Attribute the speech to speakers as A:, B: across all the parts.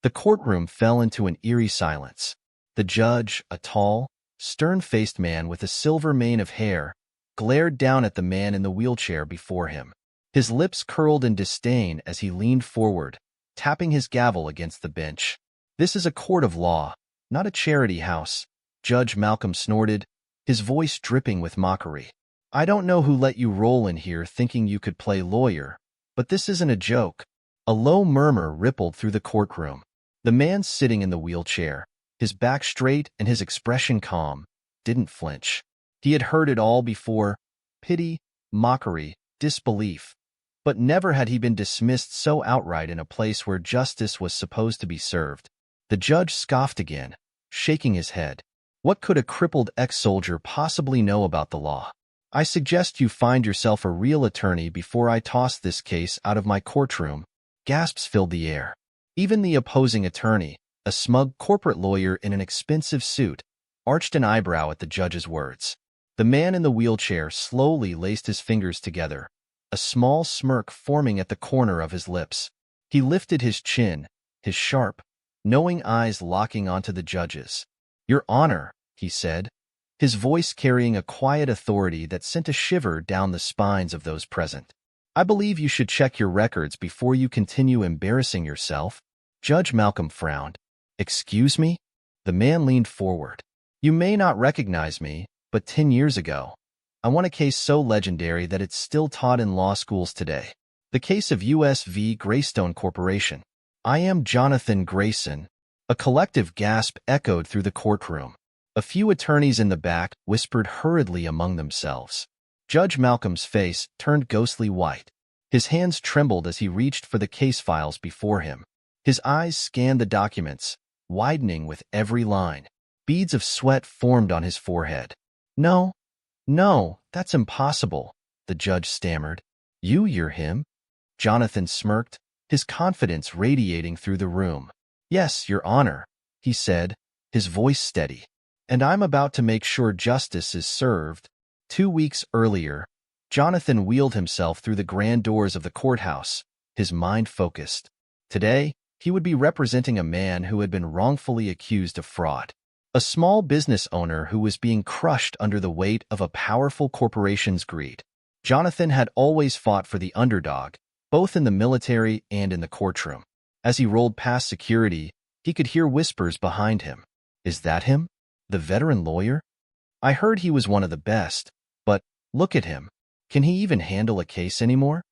A: The courtroom fell into an eerie silence. The judge, a tall, stern-faced man with a silver mane of hair, glared down at the man in the wheelchair before him. His lips curled in disdain as he leaned forward, tapping his gavel against the bench. "This is a court of law, not a charity house," Judge Malcolm snorted, his voice dripping with mockery. "I don't know who let you roll in here thinking you could play lawyer, but this isn't a joke." A low murmur rippled through the courtroom. The man sitting in the wheelchair, his back straight and his expression calm, didn't flinch. He had heard it all before: pity, mockery, disbelief. But never had he been dismissed so outright in a place where justice was supposed to be served. The judge scoffed again, shaking his head. What could a crippled ex-soldier possibly know about the law? "I suggest you find yourself a real attorney before I toss this case out of my courtroom." Gasps filled the air. Even the opposing attorney, a smug corporate lawyer in an expensive suit, arched an eyebrow at the judge's words. The man in the wheelchair slowly laced his fingers together, a small smirk forming at the corner of his lips. He lifted his chin, his sharp, knowing eyes locking onto the judge's. "Your Honor," he said, his voice carrying a quiet authority that sent a shiver down the spines of those present. "I believe you should check your records before you continue embarrassing yourself." Judge Malcolm frowned. "Excuse me?" The man leaned forward. "You may not recognize me, but 10 years ago, I won a case so legendary that it's still taught in law schools today. The case of U.S. v. Greystone Corporation. I am Jonathan Grayson." A collective gasp echoed through the courtroom. A few attorneys in the back whispered hurriedly among themselves. Judge Malcolm's face turned ghostly white. His hands trembled as he reached for the case files before him. His eyes scanned the documents, widening with every line. Beads of sweat formed on his forehead. No, that's impossible," the judge stammered. You're him?" Jonathan smirked, his confidence radiating through the room. "Yes, Your Honor," he said, his voice steady. "And I'm about to make sure justice is served." 2 weeks earlier, Jonathan wheeled himself through the grand doors of the courthouse, his mind focused. Today, he would be representing a man who had been wrongfully accused of fraud. A small business owner who was being crushed under the weight of a powerful corporation's greed. Jonathan had always fought for the underdog, both in the military and in the courtroom. As he rolled past security, he could hear whispers behind him. "Is that him? The veteran lawyer? I heard he was one of the best, but look at him. Can he even handle a case anymore?"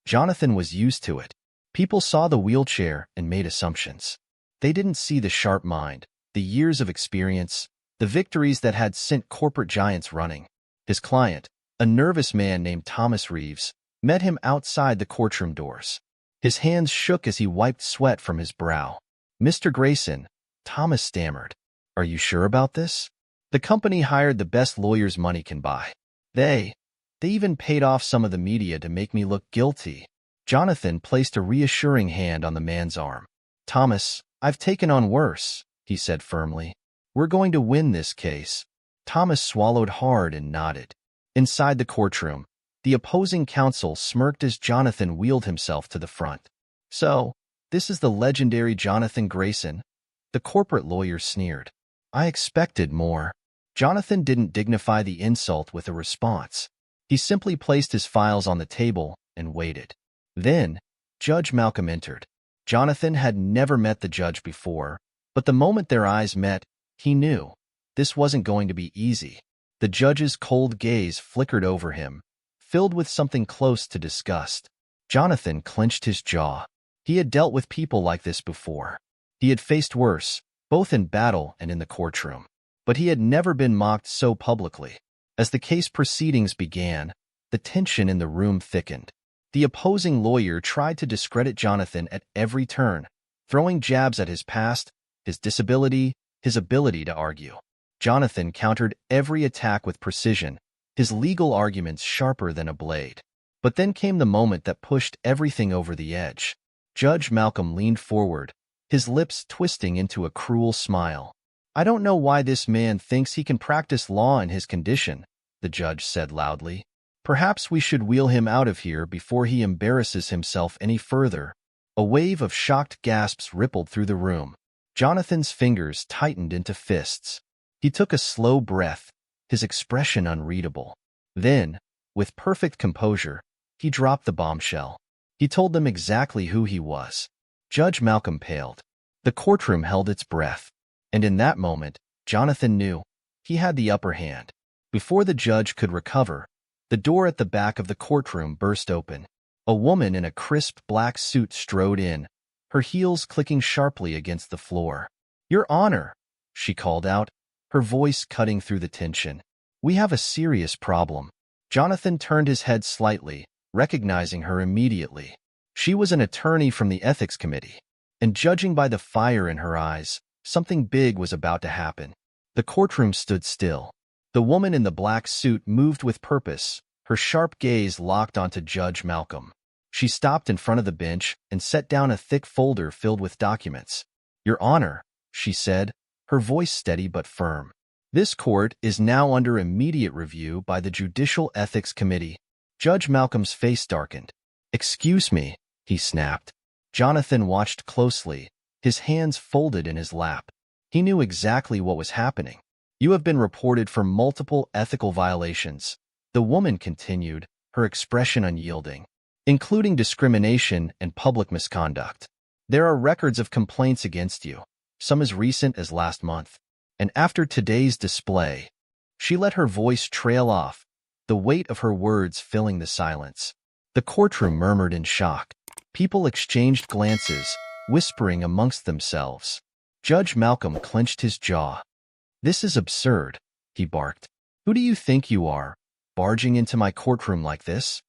A: Jonathan was used to it. People saw the wheelchair and made assumptions. They didn't see the sharp mind, the years of experience, the victories that had sent corporate giants running. His client, a nervous man named Thomas Reeves, met him outside the courtroom doors. His hands shook as he wiped sweat from his brow. "Mr. Grayson," Thomas stammered, "are you sure about this? The company hired the best lawyers money can buy. They even paid off some of the media to make me look guilty." Jonathan placed a reassuring hand on the man's arm. "Thomas, I've taken on worse," he said firmly. "We're going to win this case." Thomas swallowed hard and nodded. Inside the courtroom, the opposing counsel smirked as Jonathan wheeled himself to the front. "So, this is the legendary Jonathan Grayson?" The corporate lawyer sneered. "I expected more." Jonathan didn't dignify the insult with a response. He simply placed his files on the table and waited. Then, Judge Malcolm entered. Jonathan had never met the judge before, but the moment their eyes met, he knew this wasn't going to be easy. The judge's cold gaze flickered over him, filled with something close to disgust. Jonathan clenched his jaw. He had dealt with people like this before. He had faced worse, both in battle and in the courtroom. But he had never been mocked so publicly. As the case proceedings began, the tension in the room thickened. The opposing lawyer tried to discredit Jonathan at every turn, throwing jabs at his past, his disability, his ability to argue. Jonathan countered every attack with precision, his legal arguments sharper than a blade. But then came the moment that pushed everything over the edge. Judge Malcolm leaned forward, his lips twisting into a cruel smile. "I don't know why this man thinks he can practice law in his condition," the judge said loudly. "Perhaps we should wheel him out of here before he embarrasses himself any further." A wave of shocked gasps rippled through the room. Jonathan's fingers tightened into fists. He took a slow breath, his expression unreadable. Then, with perfect composure, he dropped the bombshell. He told them exactly who he was. Judge Malcolm paled. The courtroom held its breath. And in that moment, Jonathan knew he had the upper hand. Before the judge could recover, the door at the back of the courtroom burst open. A woman in a crisp black suit strode in, her heels clicking sharply against the floor. "Your Honor," she called out, her voice cutting through the tension. "We have a serious problem." Jonathan turned his head slightly, recognizing her immediately. She was an attorney from the Ethics Committee, and judging by the fire in her eyes, something big was about to happen. The courtroom stood still. The woman in the black suit moved with purpose, her sharp gaze locked onto Judge Malcolm. She stopped in front of the bench and set down a thick folder filled with documents. "Your Honor," she said, her voice steady but firm. "This court is now under immediate review by the Judicial Ethics Committee." Judge Malcolm's face darkened. "Excuse me," he snapped. Jonathan watched closely, his hands folded in his lap. He knew exactly what was happening. "You have been reported for multiple ethical violations," the woman continued, her expression unyielding, "including discrimination and public misconduct. There are records of complaints against you, some as recent as last month. And after today's display," she let her voice trail off, the weight of her words filling the silence. The courtroom murmured in shock. People exchanged glances, whispering amongst themselves. Judge Malcolm clenched his jaw. "This is absurd," he barked. "Who do you think you are, barging into my courtroom like this?"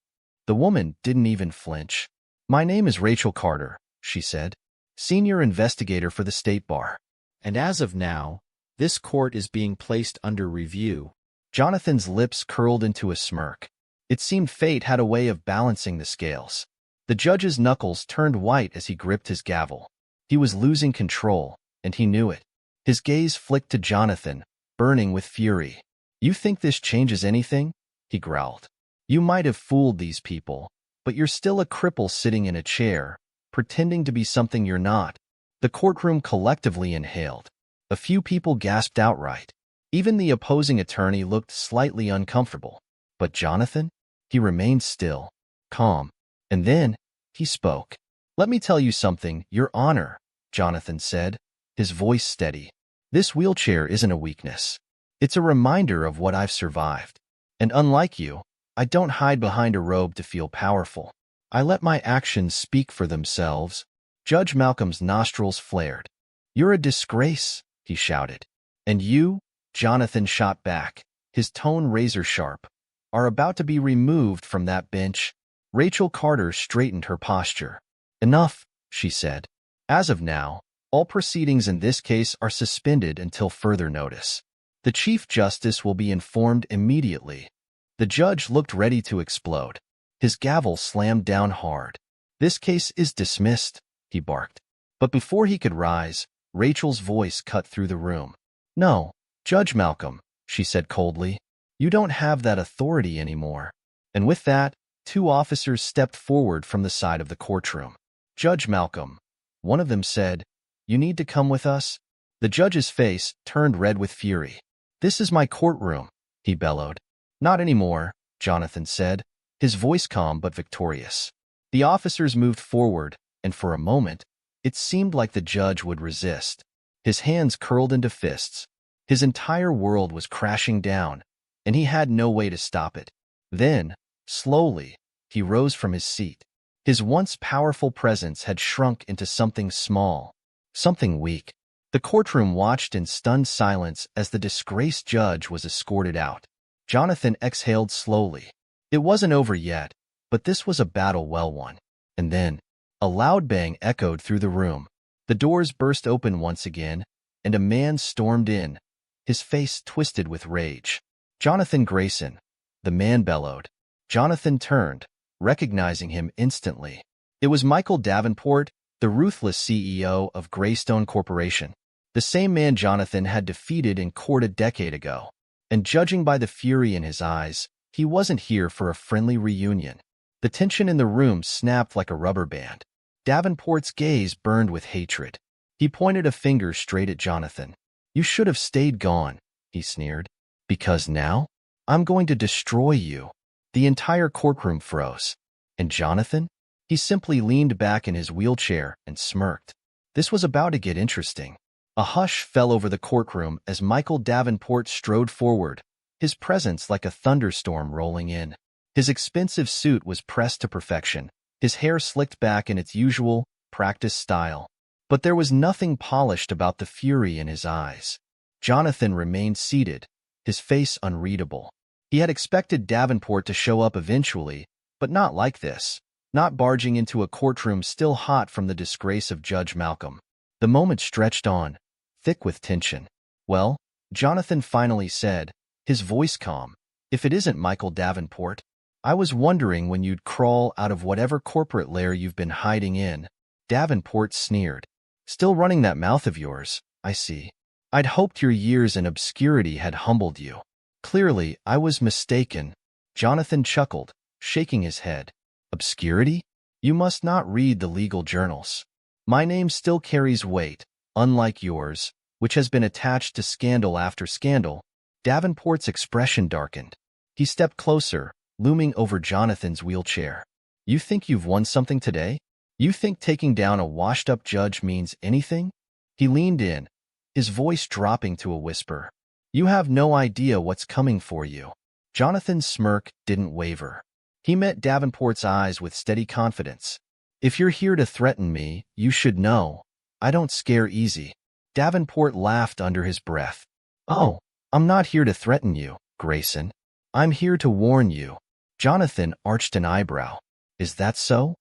A: The woman didn't even flinch. "My name is Rachel Carter," she said, "senior investigator for the State Bar. And as of now, this court is being placed under review." Jonathan's lips curled into a smirk. It seemed fate had a way of balancing the scales. The judge's knuckles turned white as he gripped his gavel. He was losing control, and he knew it. His gaze flicked to Jonathan, burning with fury. "You think this changes anything?" he growled. "You might have fooled these people, but you're still a cripple sitting in a chair, pretending to be something you're not." The courtroom collectively inhaled. A few people gasped outright. Even the opposing attorney looked slightly uncomfortable. But Jonathan? He remained still, calm. And then, he spoke. "Let me tell you something, Your Honor," Jonathan said, his voice steady. "This wheelchair isn't a weakness. It's a reminder of what I've survived. And unlike you, I don't hide behind a robe to feel powerful. I let my actions speak for themselves." Judge Malcolm's nostrils flared. "You're a disgrace," he shouted. "And you," Jonathan shot back, his tone razor-sharp, "are about to be removed from that bench." Rachel Carter straightened her posture. "Enough," she said. "As of now, all proceedings in this case are suspended until further notice. The Chief Justice will be informed immediately." The judge looked ready to explode. His gavel slammed down hard. "This case is dismissed," he barked. But before he could rise, Rachel's voice cut through the room. "No, Judge Malcolm," she said coldly. "You don't have that authority anymore." And with that, two officers stepped forward from the side of the courtroom. "Judge Malcolm," one of them said, "you need to come with us." The judge's face turned red with fury. "This is my courtroom," he bellowed. "Not anymore," Jonathan said, his voice calm but victorious. The officers moved forward, and for a moment, it seemed like the judge would resist. His hands curled into fists. His entire world was crashing down, and he had no way to stop it. Then, slowly, he rose from his seat. His once powerful presence had shrunk into something small, something weak. The courtroom watched in stunned silence as the disgraced judge was escorted out. Jonathan exhaled slowly. It wasn't over yet, but this was a battle well won. And then, a loud bang echoed through the room. The doors burst open once again, and a man stormed in, his face twisted with rage. "Jonathan Grayson," the man bellowed. Jonathan turned, recognizing him instantly. It was Michael Davenport, the ruthless CEO of Greystone Corporation. The same man Jonathan had defeated in court a decade ago. And judging by the fury in his eyes, he wasn't here for a friendly reunion. The tension in the room snapped like a rubber band. Davenport's gaze burned with hatred. He pointed a finger straight at Jonathan. You should have stayed gone, he sneered. Because now, I'm going to destroy you. The entire courtroom froze. And Jonathan? He simply leaned back in his wheelchair and smirked. This was about to get interesting. A hush fell over the courtroom as Michael Davenport strode forward, his presence like a thunderstorm rolling in. His expensive suit was pressed to perfection, his hair slicked back in its usual, practiced style. But there was nothing polished about the fury in his eyes. Jonathan remained seated, his face unreadable. He had expected Davenport to show up eventually, but not like this, not barging into a courtroom still hot from the disgrace of Judge Malcolm. The moment stretched on, thick with tension. Well, Jonathan finally said, his voice calm, if it isn't Michael Davenport, I was wondering when you'd crawl out of whatever corporate lair you've been hiding in. Davenport sneered. Still running that mouth of yours, I see. I'd hoped your years in obscurity had humbled you. Clearly, I was mistaken. Jonathan chuckled, shaking his head. Obscurity? You must not read the legal journals. My name still carries weight, unlike yours, which has been attached to scandal after scandal. Davenport's expression darkened. He stepped closer, looming over Jonathan's wheelchair. You think you've won something today? You think taking down a washed-up judge means anything? He leaned in, his voice dropping to a whisper. You have no idea what's coming for you. Jonathan's smirk didn't waver. He met Davenport's eyes with steady confidence. If you're here to threaten me, you should know. I don't scare easy. Davenport laughed under his breath. Oh, I'm not here to threaten you, Grayson. I'm here to warn you. Jonathan arched an eyebrow. Is that so?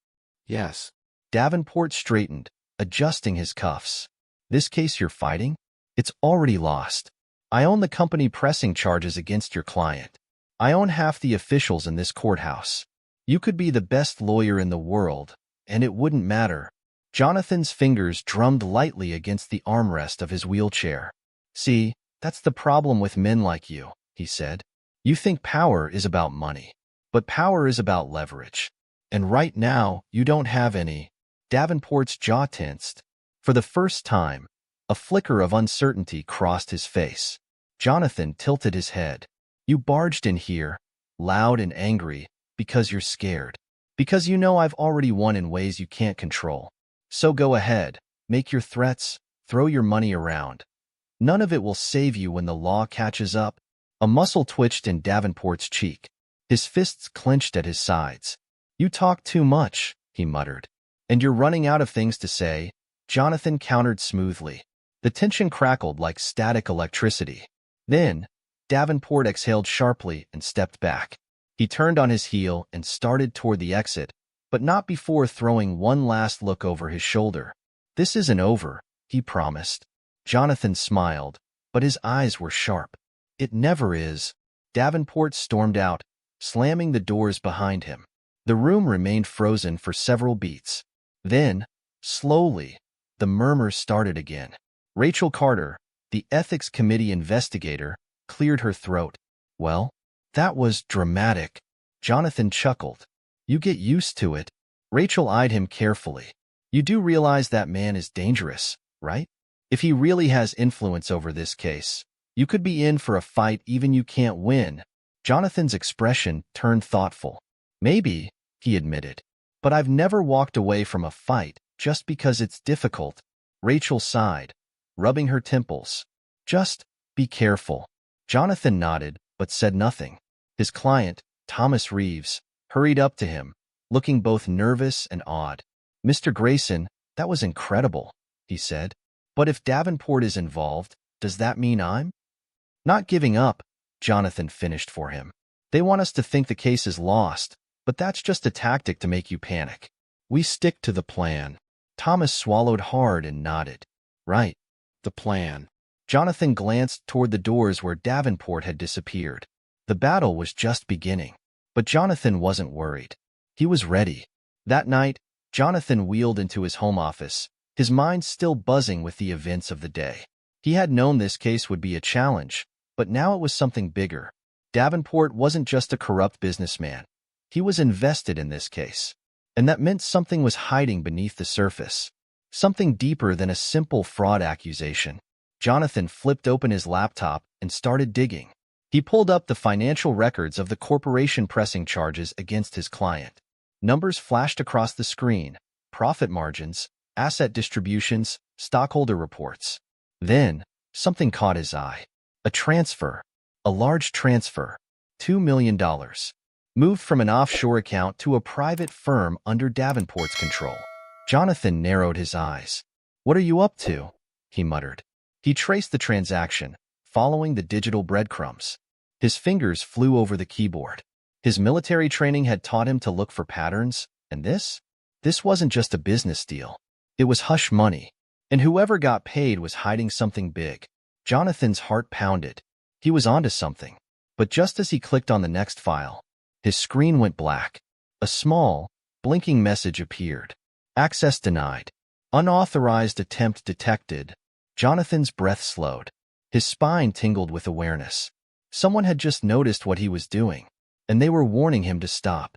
B: Yes.
A: Davenport straightened, adjusting his cuffs. This case you're fighting? It's already lost. I own the company pressing charges against your client. I own half the officials in this courthouse. You could be the best lawyer in the world, and it wouldn't matter. Jonathan's fingers drummed lightly against the armrest of his wheelchair. See, that's the problem with men like you, he said. You think power is about money, but power is about leverage. And right now, you don't have any. Davenport's jaw tensed. For the first time, a flicker of uncertainty crossed his face. Jonathan tilted his head. You barged in here, loud and angry, because you're scared. Because you know I've already won in ways you can't control. So go ahead, make your threats, throw your money around. None of it will save you when the law catches up. A muscle twitched in Davenport's cheek. His fists clenched at his sides. You talk too much, he muttered. And you're running out of things to say, Jonathan countered smoothly. The tension crackled like static electricity. Then, Davenport exhaled sharply and stepped back. He turned on his heel and started toward the exit, but not before throwing one last look over his shoulder. This isn't over, he promised. Jonathan smiled, but his eyes were sharp. It never is. Davenport stormed out, slamming the doors behind him. The room remained frozen for several beats. Then, slowly, the murmurs started again. Rachel Carter, the Ethics Committee investigator, cleared her throat. Well, that was dramatic. Jonathan chuckled. You get used to it. Rachel eyed him carefully. You do realize that man is dangerous, right? If he really has influence over this case, you could be in for a fight even you can't win. Jonathan's expression turned thoughtful. Maybe, he admitted. But I've never walked away from a fight just because it's difficult. Rachel sighed, rubbing her temples. Just be careful. Jonathan nodded, but said nothing. His client, Thomas Reeves, hurried up to him, looking both nervous and awed. Mr. Grayson, that was incredible, he said. But if Davenport is involved, does that mean I'm not giving up? Jonathan finished for him. They want us to think the case is lost, but that's just a tactic to make you panic. We stick to the plan. Thomas swallowed hard and nodded. Right. The plan. Jonathan glanced toward the doors where Davenport had disappeared. The battle was just beginning. But Jonathan wasn't worried. He was ready. That night, Jonathan wheeled into his home office, his mind still buzzing with the events of the day. He had known this case would be a challenge, but now it was something bigger. Davenport wasn't just a corrupt businessman. He was invested in this case. and that meant something was hiding beneath the surface. Something deeper than a simple fraud accusation. Jonathan flipped open his laptop and started digging. He pulled up the financial records of the corporation pressing charges against his client. Numbers flashed across the screen: profit margins, asset distributions, stockholder reports. Then, something caught his eye. A transfer. A large transfer. $2 million. Moved from an offshore account to a private firm under Davenport's control. Jonathan narrowed his eyes. "What are you up to?" he muttered. He traced the transaction, following the digital breadcrumbs. His fingers flew over the keyboard. His military training had taught him to look for patterns, and this wasn't just a business deal. It was hush money, and whoever got paid was hiding something big. Jonathan's heart pounded. He was onto something. But just as he clicked on the next file, his screen went black. A small, blinking message appeared. Access denied. Unauthorized attempt detected. Jonathan's breath slowed. His spine tingled with awareness. Someone had just noticed what he was doing, and they were warning him to stop.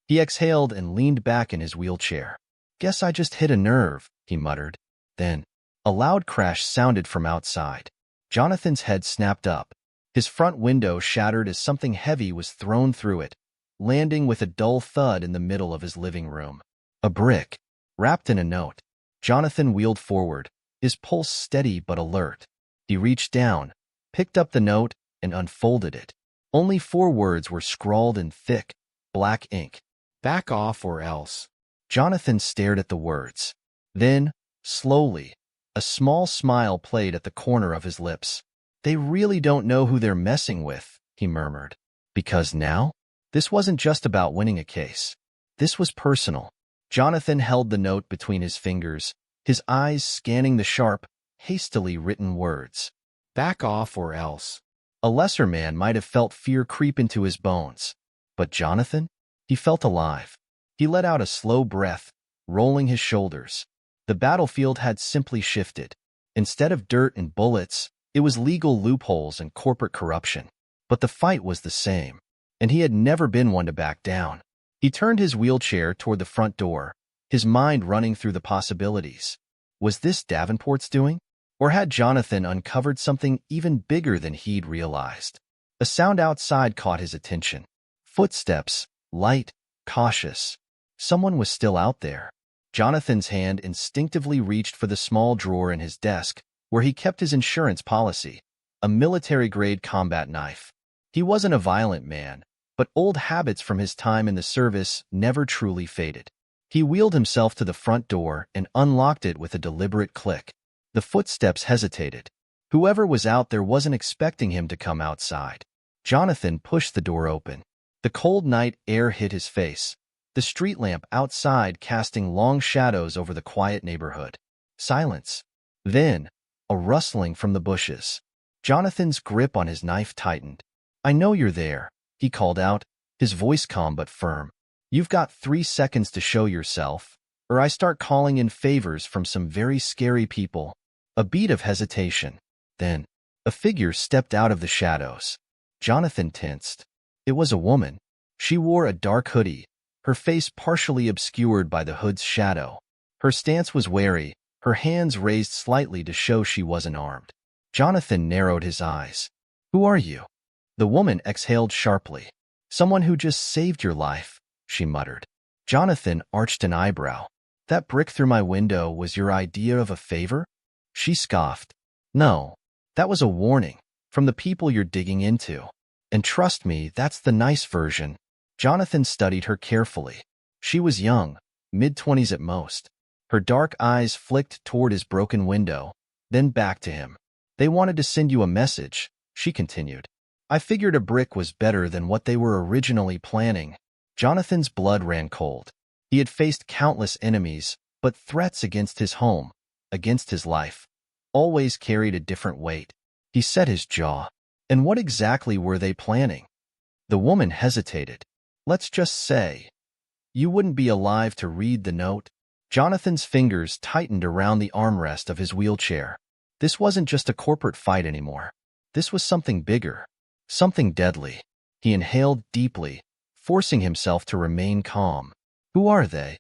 A: He exhaled and leaned back in his wheelchair. "Guess I just hit a nerve," he muttered. Then, a loud crash sounded from outside. Jonathan's head snapped up. His front window shattered as something heavy was thrown through it, landing with a dull thud in the middle of his living room. A brick, wrapped in a note. Jonathan wheeled forward, his pulse steady but alert. He reached down, picked up the note, and unfolded it. Only 4 words were scrawled in thick, black ink. "Back off or else." Jonathan stared at the words. Then, slowly, a small smile played at the corner of his lips. "They really don't know who they're messing with," he murmured. Because now, this wasn't just about winning a case. This was personal. Jonathan held the note between his fingers, his eyes scanning the sharp, hastily written words. "Back off or else." A lesser man might have felt fear creep into his bones. But Jonathan? He felt alive. He let out a slow breath, rolling his shoulders. The battlefield had simply shifted. Instead of dirt and bullets, it was legal loopholes and corporate corruption. But the fight was the same, and he had never been one to back down. He turned his wheelchair toward the front door, his mind running through the possibilities. Was this Davenport's doing? Or had Jonathan uncovered something even bigger than he'd realized? A sound outside caught his attention. Footsteps, light, cautious. Someone was still out there. Jonathan's hand instinctively reached for the small drawer in his desk, where he kept his insurance policy, a military-grade combat knife. He wasn't a violent man, but old habits from his time in the service never truly faded. He wheeled himself to the front door and unlocked it with a deliberate click. The footsteps hesitated. Whoever was out there wasn't expecting him to come outside. Jonathan pushed the door open. The cold night air hit his face, the street lamp outside casting long shadows over the quiet neighborhood. Silence. Then, a rustling from the bushes. Jonathan's grip on his knife tightened. "I know you're there," he called out, his voice calm but firm. "You've got 3 seconds to show yourself, or I start calling in favors from some very scary people." A beat of hesitation. Then, a figure stepped out of the shadows. Jonathan tensed. It was a woman. She wore a dark hoodie, her face partially obscured by the hood's shadow. Her stance was wary, her hands raised slightly to show she wasn't armed. Jonathan narrowed his eyes. "Who are you?" The woman exhaled sharply. "Someone who just saved your life," she muttered. Jonathan arched an eyebrow. "That brick through my window was your idea of a favor?" She scoffed. "No, that was a warning from the people you're digging into. And trust me, that's the nice version." Jonathan studied her carefully. She was young, mid-20s at most. Her dark eyes flicked toward his broken window, then back to him. "They wanted to send you a message," she continued. "I figured a brick was better than what they were originally planning." Jonathan's blood ran cold. He had faced countless enemies, but threats against his home, against his life, always carried a different weight. He set his jaw. And what exactly were they planning? The woman hesitated. "Let's just say, you wouldn't be alive to read the note." Jonathan's fingers tightened around the armrest of his wheelchair. This wasn't just a corporate fight anymore. This was something bigger, something deadly. He inhaled deeply, forcing himself to remain calm. "Who are they?"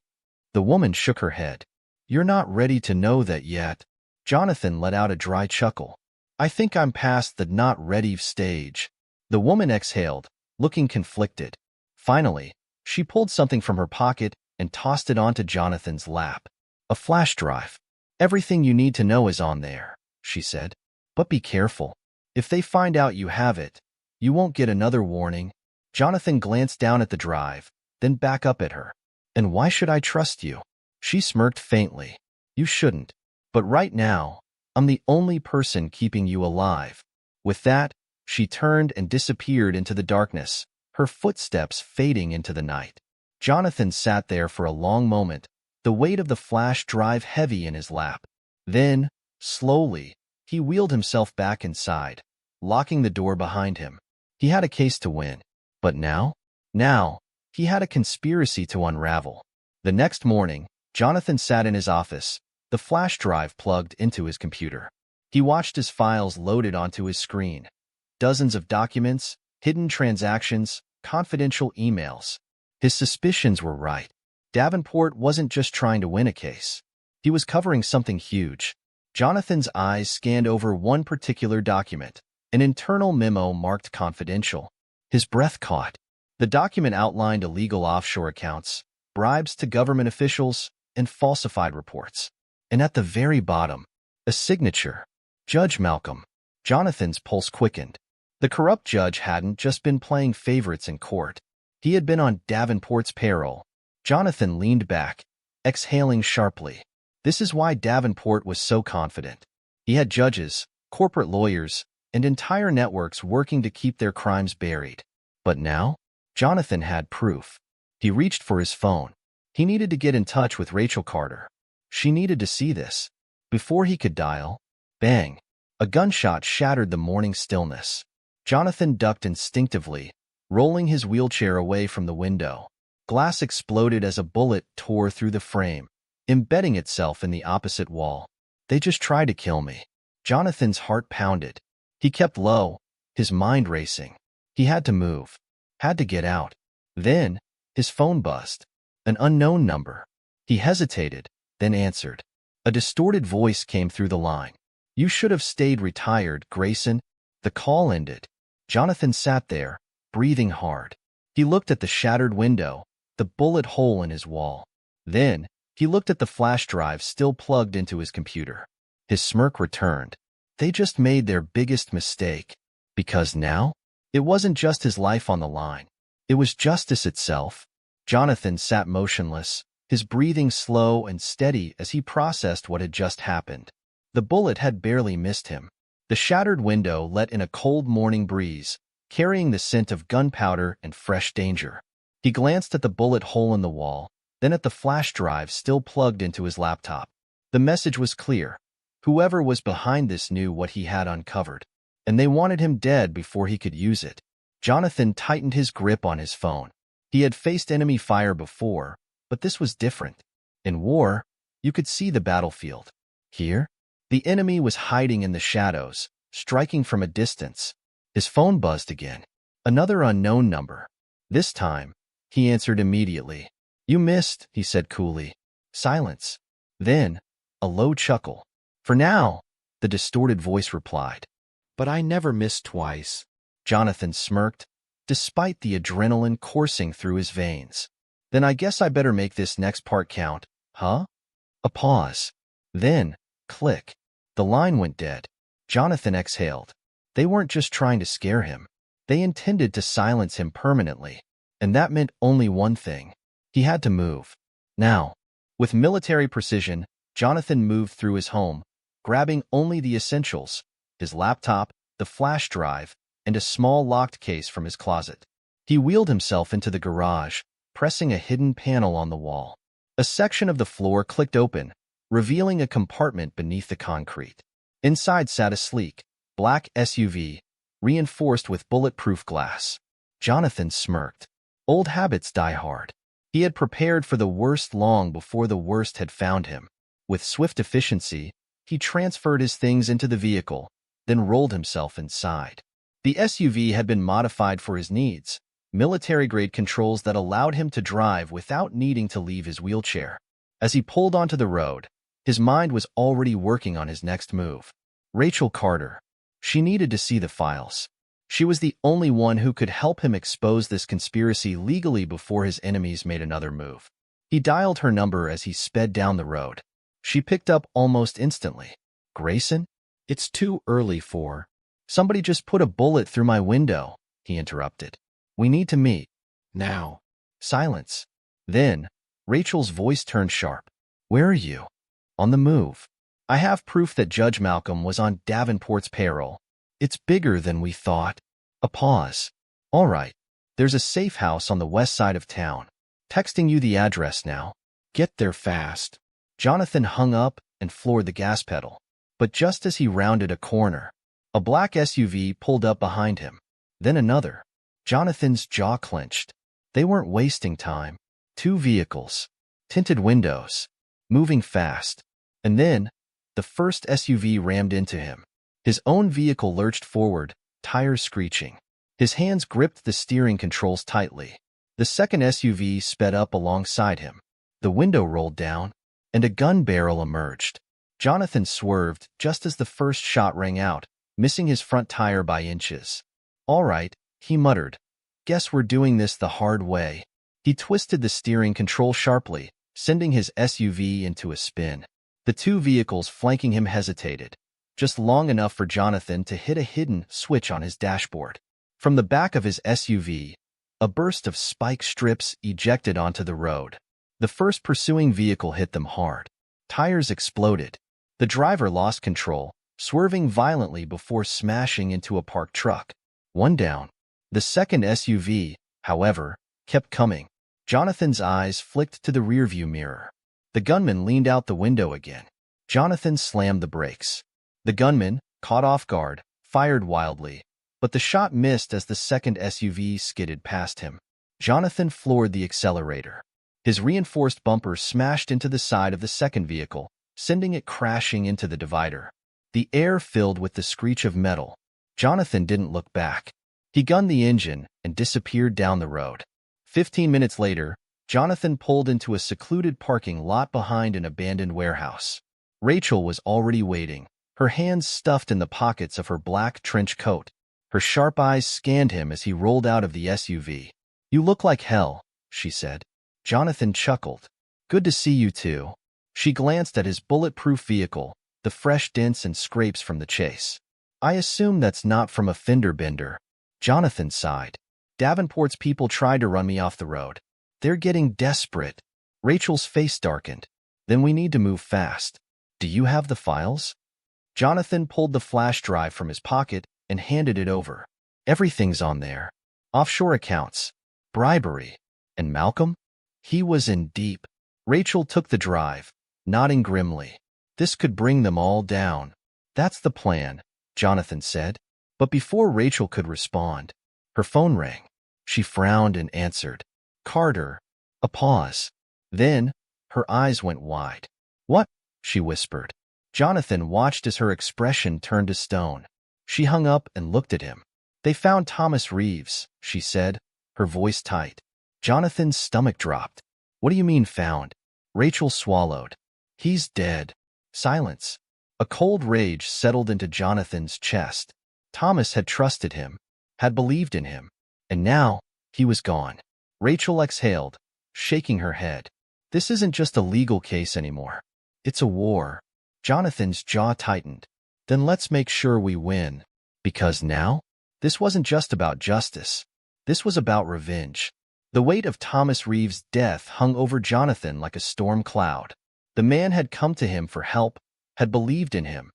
A: The woman shook her head. You're not ready to know that yet. Jonathan let out a dry chuckle. I think I'm past the not ready stage. The woman exhaled, looking conflicted. Finally, she pulled something from her pocket and tossed it onto Jonathan's lap. A flash drive. Everything you need to know is on there, she said. But be careful. If they find out you have it, you won't get another warning. Jonathan glanced down at the drive, then back up at her. And why should I trust you? She smirked faintly. You shouldn't. But right now, I'm the only person keeping you alive. With that, she turned and disappeared into the darkness, her footsteps fading into the night. Jonathan sat there for a long moment, the weight of the flash drive heavy in his lap. Then, slowly, he wheeled himself back inside, locking the door behind him. He had a case to win. But now, he had a conspiracy to unravel. The next morning, Jonathan sat in his office, the flash drive plugged into his computer. He watched his files loaded onto his screen. Dozens of documents, hidden transactions, confidential emails. His suspicions were right. Davenport wasn't just trying to win a case. He was covering something huge. Jonathan's eyes scanned over one particular document, an internal memo marked confidential. His breath caught. The document outlined illegal offshore accounts, bribes to government officials, and falsified reports. And at the very bottom, a signature. Judge Malcolm. Jonathan's pulse quickened. The corrupt judge hadn't just been playing favorites in court. He had been on Davenport's payroll. Jonathan leaned back, exhaling sharply. This is why Davenport was so confident. He had judges, corporate lawyers, and entire networks working to keep their crimes buried. But now, Jonathan had proof. He reached for his phone. He needed to get in touch with Rachel Carter. She needed to see this. Before he could dial, bang! A gunshot shattered the morning stillness. Jonathan ducked instinctively, rolling his wheelchair away from the window. Glass exploded as a bullet tore through the frame, embedding itself in the opposite wall. They just tried to kill me. Jonathan's heart pounded. He kept low, his mind racing. He had to move, had to get out. Then, his phone buzzed. An unknown number. He hesitated, then answered. A distorted voice came through the line. You should have stayed retired, Grayson. The call ended. Jonathan sat there, breathing hard. He looked at the shattered window, the bullet hole in his wall. Then, he looked at the flash drive still plugged into his computer. His smirk returned. They just made their biggest mistake. Because now, it wasn't just his life on the line. It was justice itself. Jonathan sat motionless, his breathing slow and steady as he processed what had just happened. The bullet had barely missed him. The shattered window let in a cold morning breeze, carrying the scent of gunpowder and fresh danger. He glanced at the bullet hole in the wall, then at the flash drive still plugged into his laptop. The message was clear. Whoever was behind this knew what he had uncovered, and they wanted him dead before he could use it. Jonathan tightened his grip on his phone. He had faced enemy fire before, but this was different. In war, you could see the battlefield. Here, the enemy was hiding in the shadows, striking from a distance. His phone buzzed again. Another unknown number. This time, he answered immediately. You missed, he said coolly. Silence. Then, a low chuckle. For now, the distorted voice replied. But I never miss twice. Jonathan smirked, despite the adrenaline coursing through his veins. Then I guess I better make this next part count, huh? A pause. Then, click. The line went dead. Jonathan exhaled. They weren't just trying to scare him. They intended to silence him permanently. And that meant only one thing. He had to move. Now, with military precision, Jonathan moved through his home, grabbing only the essentials, his laptop, the flash drive, and a small locked case from his closet. He wheeled himself into the garage, pressing a hidden panel on the wall. A section of the floor clicked open, revealing a compartment beneath the concrete. Inside sat a sleek, black SUV, reinforced with bulletproof glass. Jonathan smirked. Old habits die hard. He had prepared for the worst long before the worst had found him. With swift efficiency, he transferred his things into the vehicle, then rolled himself inside. The SUV had been modified for his needs, military-grade controls that allowed him to drive without needing to leave his wheelchair. As he pulled onto the road, his mind was already working on his next move. Rachel Carter. She needed to see the files. She was the only one who could help him expose this conspiracy legally before his enemies made another move. He dialed her number as he sped down the road. She picked up almost instantly. Grayson? It's too early for... Somebody just put a bullet through my window, he interrupted. We need to meet. Now. Silence. Then, Rachel's voice turned sharp. Where are you? On the move. I have proof that Judge Malcolm was on Davenport's payroll. It's bigger than we thought. A pause. All right. There's a safe house on the west side of town. Texting you the address now. Get there fast. Jonathan hung up and floored the gas pedal. But just as he rounded a corner, a black SUV pulled up behind him. Then another. Jonathan's jaw clenched. They weren't wasting time. 2 vehicles. Tinted windows. Moving fast. And then, the first SUV rammed into him. His own vehicle lurched forward, tires screeching. His hands gripped the steering controls tightly. The second SUV sped up alongside him. The window rolled down, and a gun barrel emerged. Jonathan swerved just as the first shot rang out, missing his front tire by inches. All right, he muttered. Guess we're doing this the hard way. He twisted the steering control sharply, sending his SUV into a spin. The 2 vehicles flanking him hesitated, just long enough for Jonathan to hit a hidden switch on his dashboard. From the back of his SUV, a burst of spike strips ejected onto the road. The first pursuing vehicle hit them hard. Tires exploded. The driver lost control, swerving violently before smashing into a parked truck. 1 down. The second SUV, however, kept coming. Jonathan's eyes flicked to the rearview mirror. The gunman leaned out the window again. Jonathan slammed the brakes. The gunman, caught off guard, fired wildly, but the shot missed as the second SUV skidded past him. Jonathan floored the accelerator. His reinforced bumper smashed into the side of the second vehicle, sending it crashing into the divider. The air filled with the screech of metal. Jonathan didn't look back. He gunned the engine and disappeared down the road. 15 minutes later, Jonathan pulled into a secluded parking lot behind an abandoned warehouse. Rachel was already waiting, her hands stuffed in the pockets of her black trench coat. Her sharp eyes scanned him as he rolled out of the SUV. You look like hell, she said. Jonathan chuckled. Good to see you too. She glanced at his bulletproof vehicle, the fresh dents and scrapes from the chase. I assume that's not from a fender bender. Jonathan sighed. Davenport's people tried to run me off the road. They're getting desperate. Rachel's face darkened. Then we need to move fast. Do you have the files? Jonathan pulled the flash drive from his pocket and handed it over. Everything's on there. Offshore accounts, bribery, and Malcolm? He was in deep. Rachel took the drive, nodding grimly. This could bring them all down. That's the plan, Jonathan said. But before Rachel could respond, her phone rang. She frowned and answered. Carter. A pause. Then, her eyes went wide. What? She whispered. Jonathan watched as her expression turned to stone. She hung up and looked at him. They found Thomas Reeves, she said, her voice tight. Jonathan's stomach dropped. What do you mean found? Rachel swallowed. He's dead. Silence. A cold rage settled into Jonathan's chest. Thomas had trusted him, had believed in him, and now he was gone. Rachel exhaled, shaking her head. This isn't just a legal case anymore. It's a war. Jonathan's jaw tightened. Then let's make sure we win. Because now, this wasn't just about justice. This was about revenge. The weight of Thomas Reeves' death hung over Jonathan like a storm cloud. The man had come to him for help, had believed in him,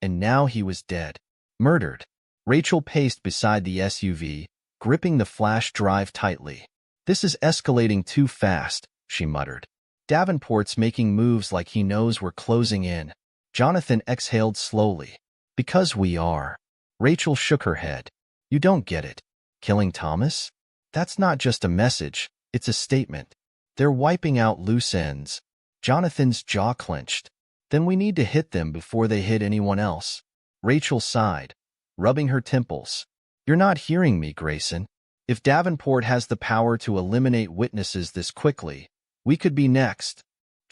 A: and now he was dead. Murdered. Rachel paced beside the SUV, gripping the flash drive tightly. This is escalating too fast, she muttered. Davenport's making moves like he knows we're closing in. Jonathan exhaled slowly. Because we are. Rachel shook her head. You don't get it. Killing Thomas? That's not just a message, it's a statement. They're wiping out loose ends. Jonathan's jaw clenched. Then we need to hit them before they hit anyone else. Rachel sighed, rubbing her temples. You're not hearing me, Grayson. If Davenport has the power to eliminate witnesses this quickly, we could be next.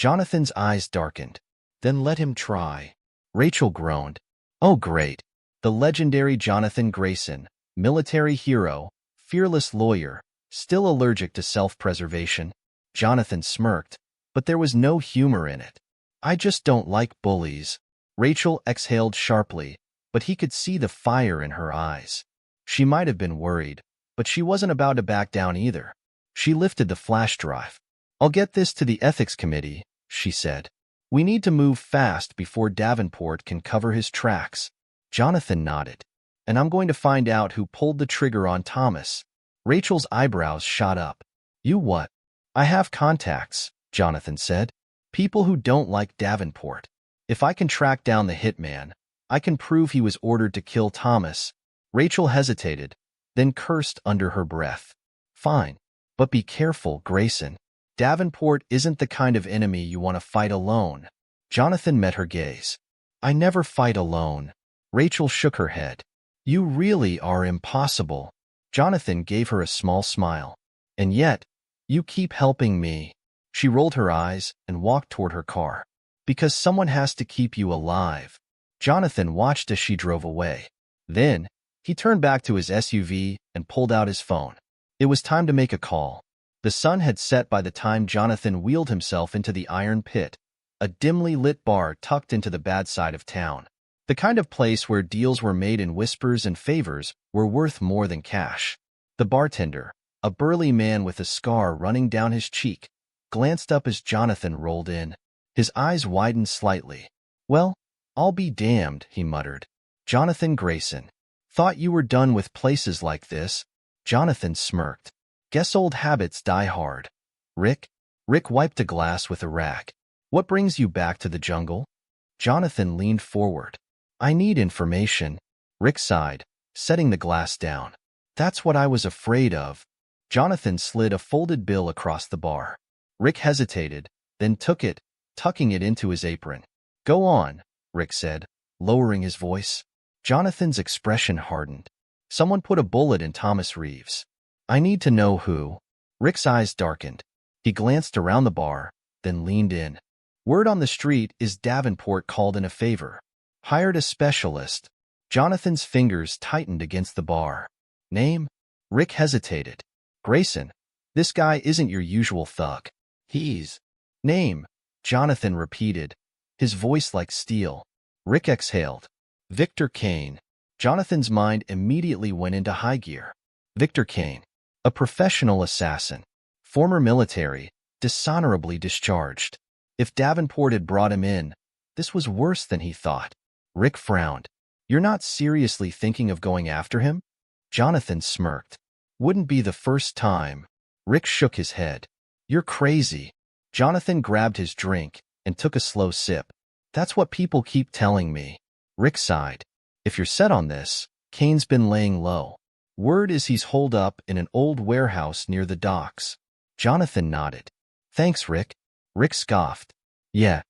A: Jonathan's eyes darkened. Then let him try. Rachel groaned. Oh, great. The legendary Jonathan Grayson, military hero, fearless lawyer, still allergic to self-preservation. Jonathan smirked, but there was no humor in it. I just don't like bullies. Rachel exhaled sharply, but he could see the fire in her eyes. She might have been worried, but she wasn't about to back down either. She lifted the flash drive. I'll get this to the ethics committee, she said. We need to move fast before Davenport can cover his tracks. Jonathan nodded. And I'm going to find out who pulled the trigger on Thomas. Rachel's eyebrows shot up. You what? I have contacts, Jonathan said. People who don't like Davenport. If I can track down the hitman, I can prove he was ordered to kill Thomas. Rachel hesitated, then cursed under her breath. Fine, but be careful, Grayson. Davenport isn't the kind of enemy you want to fight alone. Jonathan met her gaze. I never fight alone. Rachel shook her head. You really are impossible. Jonathan gave her a small smile. And yet, you keep helping me. She rolled her eyes and walked toward her car. Because someone has to keep you alive. Jonathan watched as she drove away. Then, he turned back to his SUV and pulled out his phone. It was time to make a call. The sun had set by the time Jonathan wheeled himself into the Iron Pit, a dimly lit bar tucked into the bad side of town. The kind of place where deals were made in whispers and favors were worth more than cash. The bartender, a burly man with a scar running down his cheek, glanced up as Jonathan rolled in. His eyes widened slightly. Well, I'll be damned, he muttered. Jonathan Grayson. Thought you were done with places like this. Jonathan smirked. Guess old habits die hard. Rick? Rick wiped a glass with a rag. What brings you back to the jungle? Jonathan leaned forward. I need information. Rick sighed, setting the glass down. That's what I was afraid of. Jonathan slid a folded bill across the bar. Rick hesitated, then took it, tucking it into his apron. Go on, Rick said, lowering his voice. Jonathan's expression hardened. Someone put a bullet in Thomas Reeves. I need to know who. Rick's eyes darkened. He glanced around the bar, then leaned in. Word on the street is Davenport called in a favor. Hired a specialist. Jonathan's fingers tightened against the bar. Name? Rick hesitated. Grayson. This guy isn't your usual thug. He's... Name, Jonathan repeated, his voice like steel. Rick exhaled. Victor Kane. Jonathan's mind immediately went into high gear. Victor Kane. A professional assassin. Former military, dishonorably discharged. If Davenport had brought him in, this was worse than he thought. Rick frowned. You're not seriously thinking of going after him? Jonathan smirked. Wouldn't be the first time. Rick shook his head. You're crazy. Jonathan grabbed his drink and took a slow sip. That's what people keep telling me. Rick sighed. If you're set on this, Kane's been laying low. Word is he's holed up in an old warehouse near the docks. Jonathan nodded. Thanks, Rick. Rick scoffed. Yeah.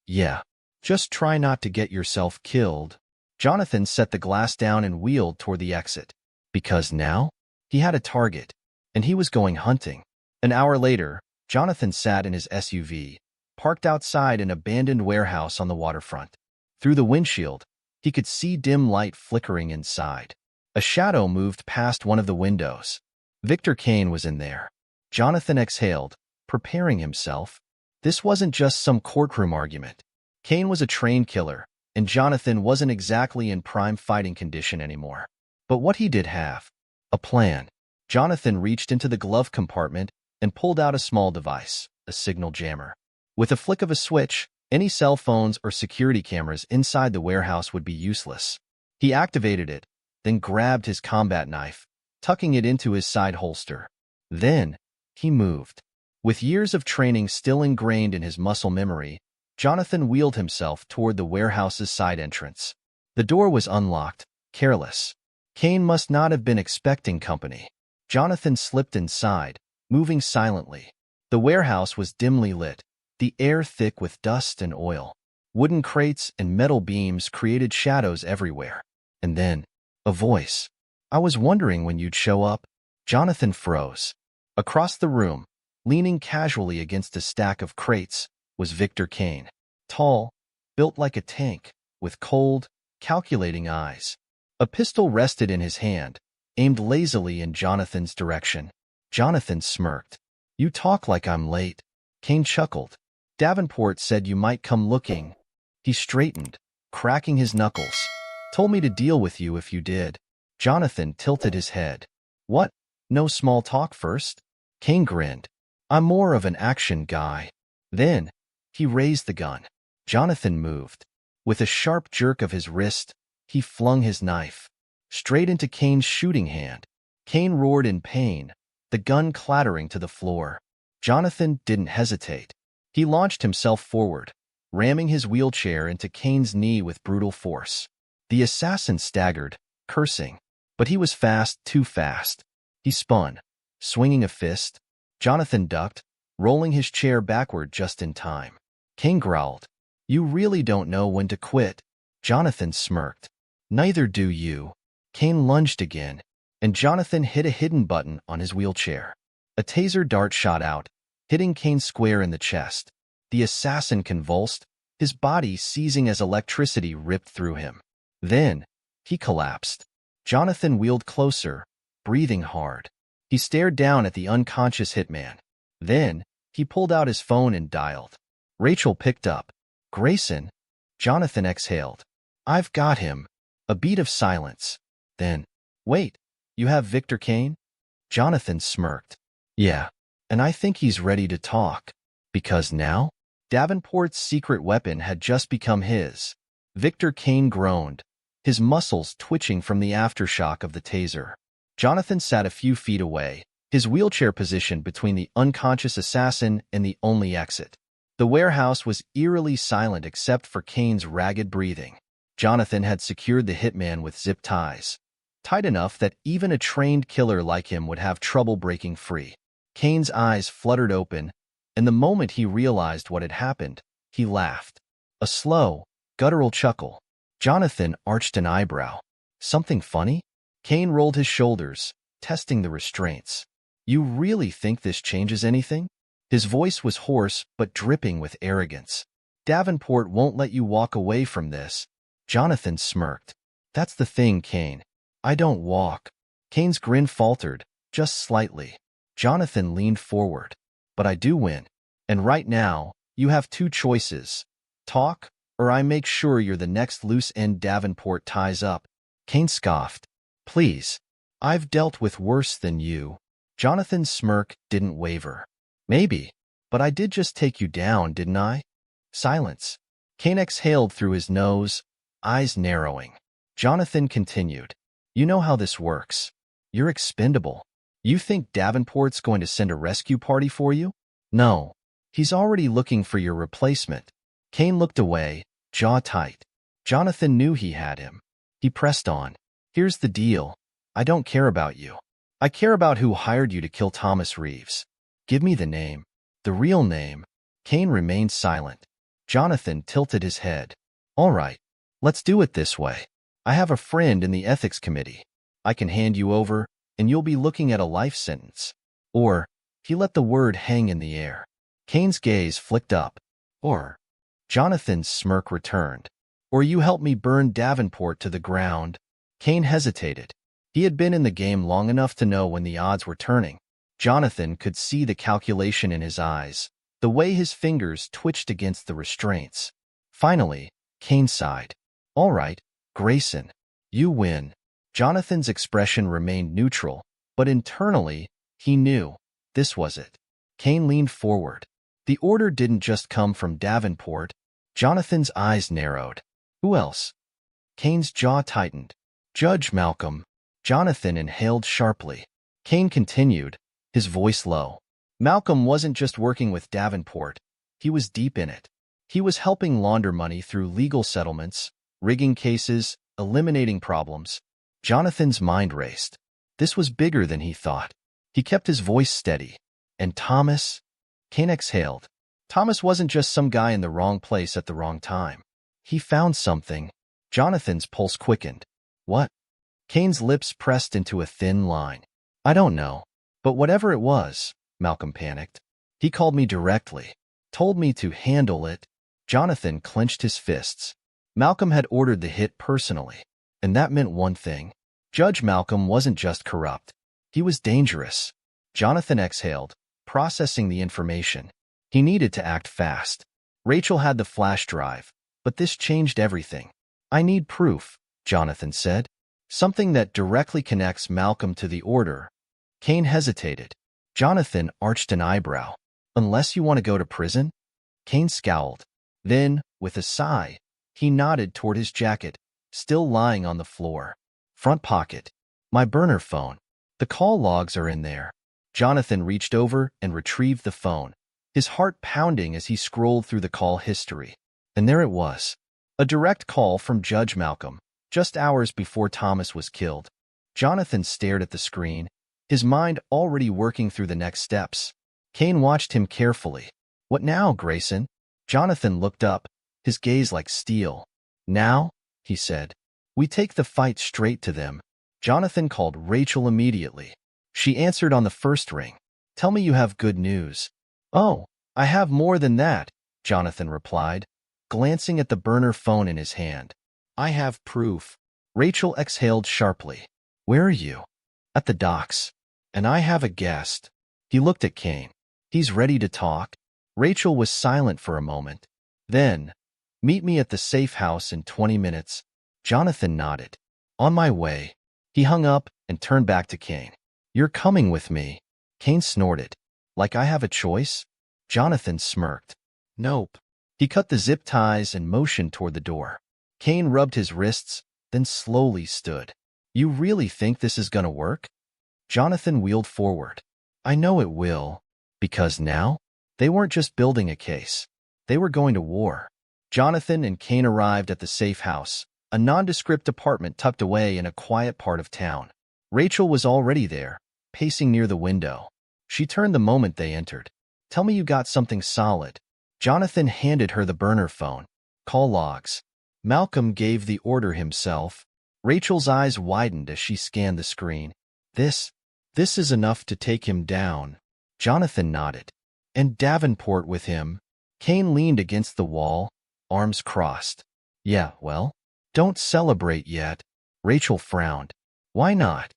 A: Just try not to get yourself killed. Jonathan set the glass down and wheeled toward the exit. Because now, he had a target, and he was going hunting. An hour later, Jonathan sat in his SUV, parked outside an abandoned warehouse on the waterfront. Through the windshield, he could see dim light flickering inside. A shadow moved past one of the windows. Victor Kane was in there. Jonathan exhaled, preparing himself. This wasn't just some courtroom argument. Kane was a trained killer, and Jonathan wasn't exactly in prime fighting condition anymore. But what he did have? A plan. Jonathan reached into the glove compartment and pulled out a small device, a signal jammer. With a flick of a switch, any cell phones or security cameras inside the warehouse would be useless. He activated it, then grabbed his combat knife, tucking it into his side holster. Then, he moved. With years of training still ingrained in his muscle memory, Jonathan wheeled himself toward the warehouse's side entrance. The door was unlocked, careless. Kane must not have been expecting company. Jonathan slipped inside, moving silently. The warehouse was dimly lit, the air thick with dust and oil. Wooden crates and metal beams created shadows everywhere. And then, a voice. I was wondering when you'd show up. Jonathan froze. Across the room, leaning casually against a stack of crates, was Victor Kane. Tall, built like a tank, with cold, calculating eyes. A pistol rested in his hand, aimed lazily in Jonathan's direction. Jonathan smirked. "You talk like I'm late." Kane chuckled. "Davenport said you might come looking." He straightened, cracking his knuckles. "Told me to deal with you if you did." Jonathan tilted his head. "What? No small talk first?" Kane grinned. "I'm more of an action guy." Then, he raised the gun. Jonathan moved. With a sharp jerk of his wrist, he flung his knife straight into Kane's shooting hand. Kane roared in pain, the gun clattering to the floor. Jonathan didn't hesitate. He launched himself forward, ramming his wheelchair into Kane's knee with brutal force. The assassin staggered, cursing, but he was fast, too fast. He spun, swinging a fist. Jonathan ducked, rolling his chair backward just in time. Kane growled, "You really don't know when to quit." Jonathan smirked. "Neither do you." Kane lunged again, and Jonathan hit a hidden button on his wheelchair. A taser dart shot out, hitting Kane square in the chest. The assassin convulsed, his body seizing as electricity ripped through him. Then, he collapsed. Jonathan wheeled closer, breathing hard. He stared down at the unconscious hitman. Then, he pulled out his phone and dialed. Rachel picked up. "Grayson?" Jonathan exhaled. "I've got him." A beat of silence. Then, "Wait, you have Victor Kane?" Jonathan smirked. "Yeah, and I think he's ready to talk." Because now, Davenport's secret weapon had just become his. Victor Kane groaned, his muscles twitching from the aftershock of the taser. Jonathan sat a few feet away, his wheelchair positioned between the unconscious assassin and the only exit. The warehouse was eerily silent except for Kane's ragged breathing. Jonathan had secured the hitman with zip ties, tight enough that even a trained killer like him would have trouble breaking free. Kane's eyes fluttered open, and the moment he realized what had happened, he laughed. A slow, guttural chuckle. Jonathan arched an eyebrow. "Something funny?" Kane rolled his shoulders, testing the restraints. "You really think this changes anything?" His voice was hoarse but dripping with arrogance. "Davenport won't let you walk away from this." Jonathan smirked. "That's the thing, Kane. I don't walk." Kane's grin faltered, just slightly. Jonathan leaned forward. "But I do win. And right now, you have two choices. Talk, or I make sure you're the next loose end Davenport ties up." Kane scoffed. "Please. I've dealt with worse than you." Jonathan's smirk didn't waver. "Maybe, but I did just take you down, didn't I?" Silence. Kane exhaled through his nose, eyes narrowing. Jonathan continued. "You know how this works. You're expendable. You think Davenport's going to send a rescue party for you? No. He's already looking for your replacement." Kane looked away, jaw tight. Jonathan knew he had him. He pressed on. "Here's the deal. I don't care about you. I care about who hired you to kill Thomas Reeves. Give me the name." "The real name." Kane remained silent. Jonathan tilted his head. "All right. Let's do it this way. I have a friend in the ethics committee. I can hand you over, and you'll be looking at a life sentence." Or, he let the word hang in the air. Kane's gaze flicked up. Or, Jonathan's smirk returned. "Or you help me burn Davenport to the ground." Kane hesitated. He had been in the game long enough to know when the odds were turning. Jonathan could see the calculation in his eyes, the way his fingers twitched against the restraints. Finally, Kane sighed. "All right, Grayson, you win." Jonathan's expression remained neutral, but internally, he knew this was it. Kane leaned forward. The order didn't just come from Davenport. Jonathan's eyes narrowed. "Who else?" Kane's jaw tightened. "Judge Malcolm." Jonathan inhaled sharply. Kane continued, his voice low. "Malcolm wasn't just working with Davenport. He was deep in it. He was helping launder money through legal settlements, rigging cases, eliminating problems." Jonathan's mind raced. This was bigger than he thought. He kept his voice steady. "And Thomas?" Kane exhaled. "Thomas wasn't just some guy in the wrong place at the wrong time. He found something." Jonathan's pulse quickened. "What?" Kane's lips pressed into a thin line. "I don't know. But whatever it was," Malcolm panicked. "He called me directly. Told me to handle it. Jonathan clenched his fists. Malcolm had ordered the hit personally, and that meant one thing. Judge Malcolm wasn't just corrupt. He was dangerous. Jonathan exhaled, processing the information. He needed to act fast. Rachel had the flash drive, but this changed everything. I need proof, Jonathan said. Something that directly connects Malcolm to the order. Kane hesitated. Jonathan arched an eyebrow. Unless you want to go to prison? Kane scowled. Then, with a sigh, he nodded toward his jacket, still lying on the floor. Front pocket. My burner phone. The call logs are in there. Jonathan reached over and retrieved the phone, his heart pounding as he scrolled through the call history. And there it was. A direct call from Judge Malcolm, just hours before Thomas was killed. Jonathan stared at the screen, his mind already working through the next steps. Kane watched him carefully. What now, Grayson? Jonathan looked up, his gaze like steel. Now, he said, we take the fight straight to them. Jonathan called Rachel immediately. She answered on the first ring. Tell me you have good news. Oh, I have more than that, Jonathan replied, glancing at the burner phone in his hand. I have proof. Rachel exhaled sharply. Where are you? At the docks. And I have a guest. He looked at Kane. He's ready to talk. Rachel was silent for a moment. Then, meet me at the safe house in 20 minutes. Jonathan nodded. On my way. He hung up and turned back to Kane. You're coming with me. Kane snorted. Like I have a choice? Jonathan smirked. Nope. He cut the zip ties and motioned toward the door. Kane rubbed his wrists, then slowly stood. You really think this is gonna work? Jonathan wheeled forward. I know it will. Because now, they weren't just building a case. They were going to war. Jonathan and Kane arrived at the safe house, a nondescript apartment tucked away in a quiet part of town. Rachel was already there, pacing near the window. She turned the moment they entered. Tell me you got something solid. Jonathan handed her the burner phone. Call logs. Malcolm gave the order himself. Rachel's eyes widened as she scanned the screen. This is enough to take him down. Jonathan nodded. And Davenport with him. Kane leaned against the wall, arms crossed. Yeah, well, don't celebrate yet. Rachel frowned. Why not?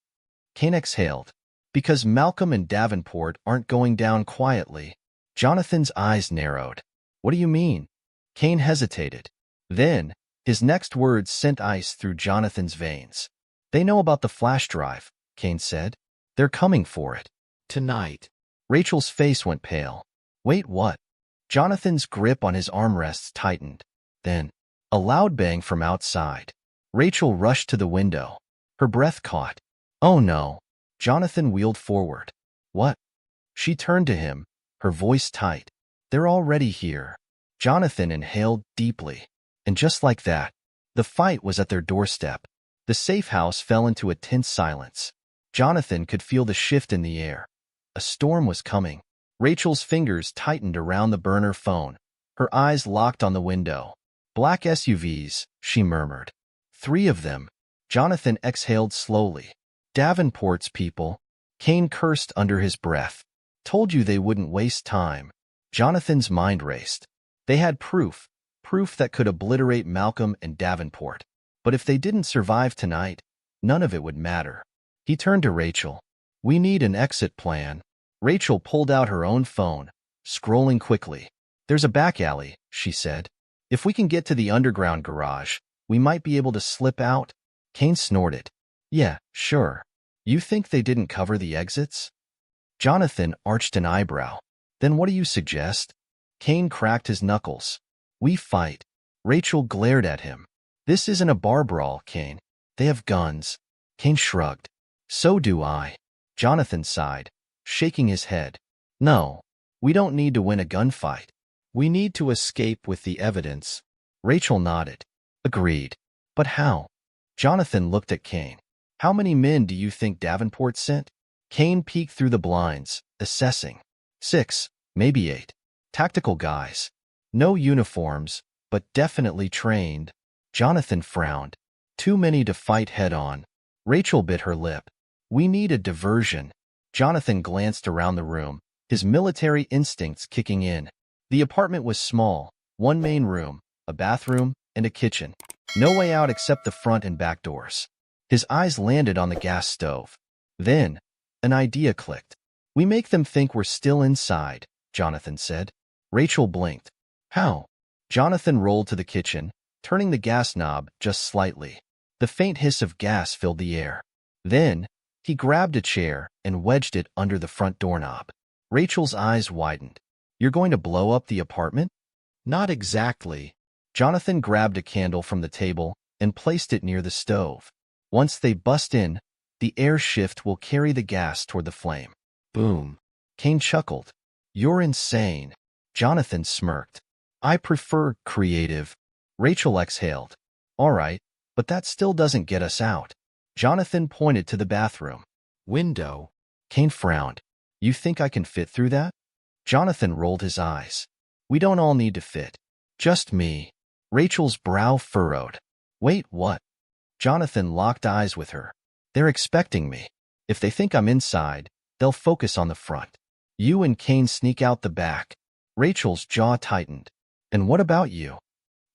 A: Kane exhaled. Because Malcolm and Davenport aren't going down quietly. Jonathan's eyes narrowed. What do you mean? Kane hesitated. Then, his next words sent ice through Jonathan's veins. They know about the flash drive, Kane said. They're coming for it. Tonight. Rachel's face went pale. Wait, what? Jonathan's grip on his armrests tightened. Then, a loud bang from outside. Rachel rushed to the window. Her breath caught. Oh no. Jonathan wheeled forward. What? She turned to him, her voice tight. They're already here. Jonathan inhaled deeply. And just like that, the fight was at their doorstep. The safe house fell into a tense silence. Jonathan could feel the shift in the air. A storm was coming. Rachel's fingers tightened around the burner phone. Her eyes locked on the window. Black SUVs, she murmured. 3 of them. Jonathan exhaled slowly. Davenport's people. Kane cursed under his breath. Told you they wouldn't waste time. Jonathan's mind raced. They had proof that could obliterate Malcolm and Davenport. But if they didn't survive tonight, none of it would matter. He turned to Rachel. We need an exit plan. Rachel pulled out her own phone, scrolling quickly. There's a back alley, she said. If we can get to the underground garage, we might be able to slip out. Kane snorted. Yeah, sure. You think they didn't cover the exits? Jonathan arched an eyebrow. Then what do you suggest? Kane cracked his knuckles. We fight. Rachel glared at him. This isn't a bar brawl, Kane. They have guns. Kane shrugged. So do I. Jonathan sighed, shaking his head. No, we don't need to win a gunfight. We need to escape with the evidence. Rachel nodded. Agreed. But how? Jonathan looked at Kane. How many men do you think Davenport sent? Kane peeked through the blinds, assessing. 6, maybe 8. Tactical guys. No uniforms, but definitely trained. Jonathan frowned. Too many to fight head-on. Rachel bit her lip. We need a diversion. Jonathan glanced around the room, his military instincts kicking in. The apartment was small, one main room, a bathroom, and a kitchen. No way out except the front and back doors. His eyes landed on the gas stove. Then, an idea clicked. "We make them think we're still inside," Jonathan said. Rachel blinked. "How?" Jonathan rolled to the kitchen, turning the gas knob just slightly. The faint hiss of gas filled the air. Then, he grabbed a chair and wedged it under the front doorknob. Rachel's eyes widened. "You're going to blow up the apartment?" "Not exactly." Jonathan grabbed a candle from the table and placed it near the stove. "Once they bust in, the air shift will carry the gas toward the flame." Boom. Kane chuckled. "You're insane." Jonathan smirked. "I prefer creative." Rachel exhaled. "All right, but that still doesn't get us out." Jonathan pointed to the bathroom window. Kane frowned. "You think I can fit through that?" Jonathan rolled his eyes. "We don't all need to fit. Just me." Rachel's brow furrowed. "Wait, what?" Jonathan locked eyes with her. "They're expecting me. If they think I'm inside, they'll focus on the front. You and Kane sneak out the back." Rachel's jaw tightened. "And what about you?"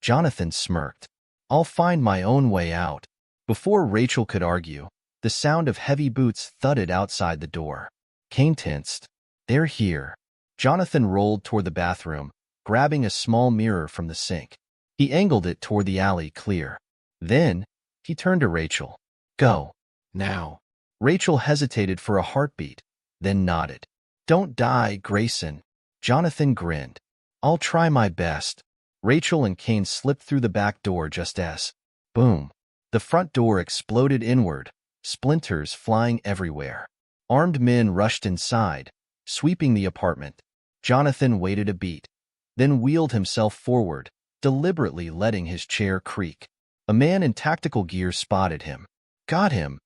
A: Jonathan smirked. "I'll find my own way out." Before Rachel could argue, the sound of heavy boots thudded outside the door. Kane tensed. "They're here." Jonathan rolled toward the bathroom, grabbing a small mirror from the sink. He angled it toward the alley clear. Then, he turned to Rachel. "Go. Now." Rachel hesitated for a heartbeat, then nodded. "Don't die, Grayson." Jonathan grinned. "I'll try my best." Rachel and Kane slipped through the back door just as. Boom. The front door exploded inward, splinters flying everywhere. Armed men rushed inside, sweeping the apartment. Jonathan waited a beat, then wheeled himself forward, deliberately letting his chair creak. A man in tactical gear spotted him. "Got him."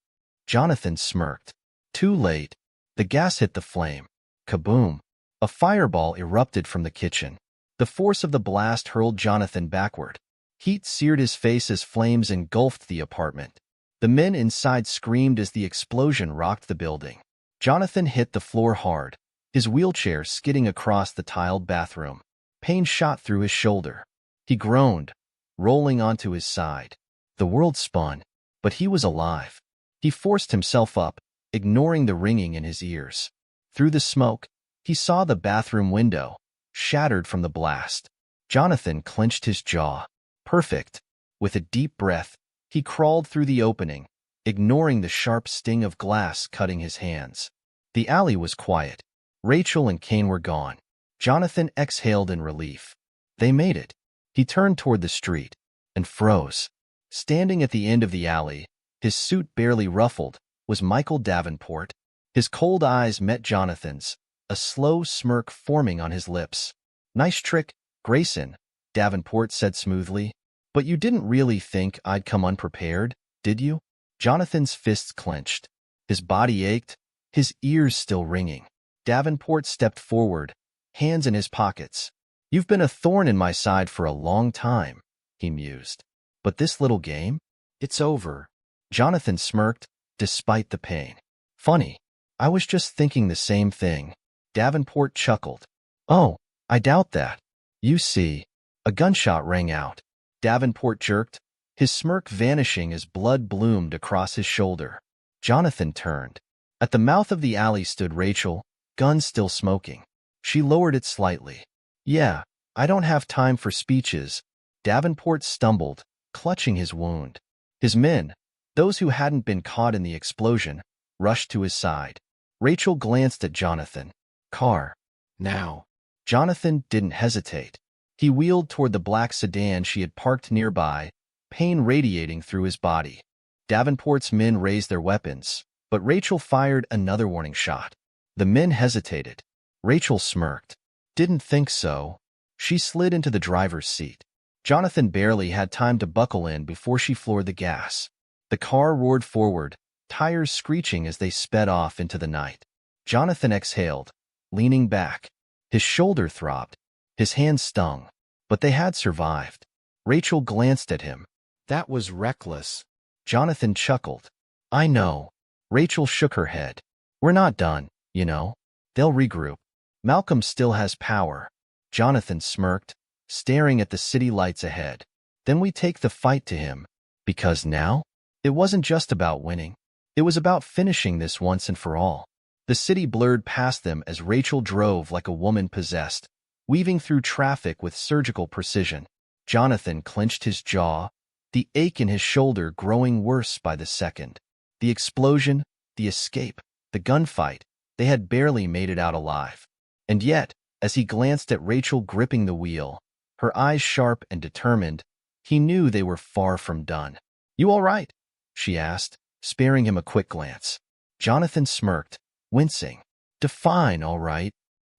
A: Jonathan smirked. Too late. The gas hit the flame. Kaboom. A fireball erupted from the kitchen. The force of the blast hurled Jonathan backward. Heat seared his face as flames engulfed the apartment. The men inside screamed as the explosion rocked the building. Jonathan hit the floor hard, his wheelchair skidding across the tiled bathroom. Pain shot through his shoulder. He groaned, rolling onto his side. The world spun, but he was alive. He forced himself up, ignoring the ringing in his ears. Through the smoke, he saw the bathroom window, shattered from the blast. Jonathan clenched his jaw. Perfect. With a deep breath, he crawled through the opening, ignoring the sharp sting of glass cutting his hands. The alley was quiet. Rachel and Kane were gone. Jonathan exhaled in relief. They made it. He turned toward the street and froze. Standing at the end of the alley, his suit barely ruffled, was Michael Davenport. His cold eyes met Jonathan's, a slow smirk forming on his lips. "Nice trick, Grayson," Davenport said smoothly. "But you didn't really think I'd come unprepared, did you?" Jonathan's fists clenched. His body ached, his ears still ringing. Davenport stepped forward, hands in his pockets. "You've been a thorn in my side for a long time," he mused. "But this little game? It's over." Jonathan smirked, despite the pain. "Funny. I was just thinking the same thing." Davenport chuckled. "Oh, I doubt that. You see." A gunshot rang out. Davenport jerked, his smirk vanishing as blood bloomed across his shoulder. Jonathan turned. At the mouth of the alley stood Rachel, gun still smoking. She lowered it slightly. "Yeah, I don't have time for speeches." Davenport stumbled, clutching his wound. His men, those who hadn't been caught in the explosion, rushed to his side. Rachel glanced at Jonathan. "Car. Now." Jonathan didn't hesitate. He wheeled toward the black sedan she had parked nearby, pain radiating through his body. Davenport's men raised their weapons, but Rachel fired another warning shot. The men hesitated. Rachel smirked. "Didn't think so." She slid into the driver's seat. Jonathan barely had time to buckle in before she floored the gas. The car roared forward, tires screeching as they sped off into the night. Jonathan exhaled, leaning back. His shoulder throbbed. His hands stung. But they had survived. Rachel glanced at him. "That was reckless." Jonathan chuckled. "I know." Rachel shook her head. "We're not done, you know. They'll regroup. Malcolm still has power." Jonathan smirked, staring at the city lights ahead. Then we take the fight to him. Because now, it wasn't just about winning. It was about finishing this once and for all. The city blurred past them as Rachel drove like a woman possessed, weaving through traffic with surgical precision. Jonathan clenched his jaw, the ache in his shoulder growing worse by the second. The explosion, the escape, the gunfight, they had barely made it out alive. And yet, as he glanced at Rachel gripping the wheel, her eyes sharp and determined, he knew they were far from done. "You all right?" she asked, sparing him a quick glance. Jonathan smirked, wincing. "Define all right."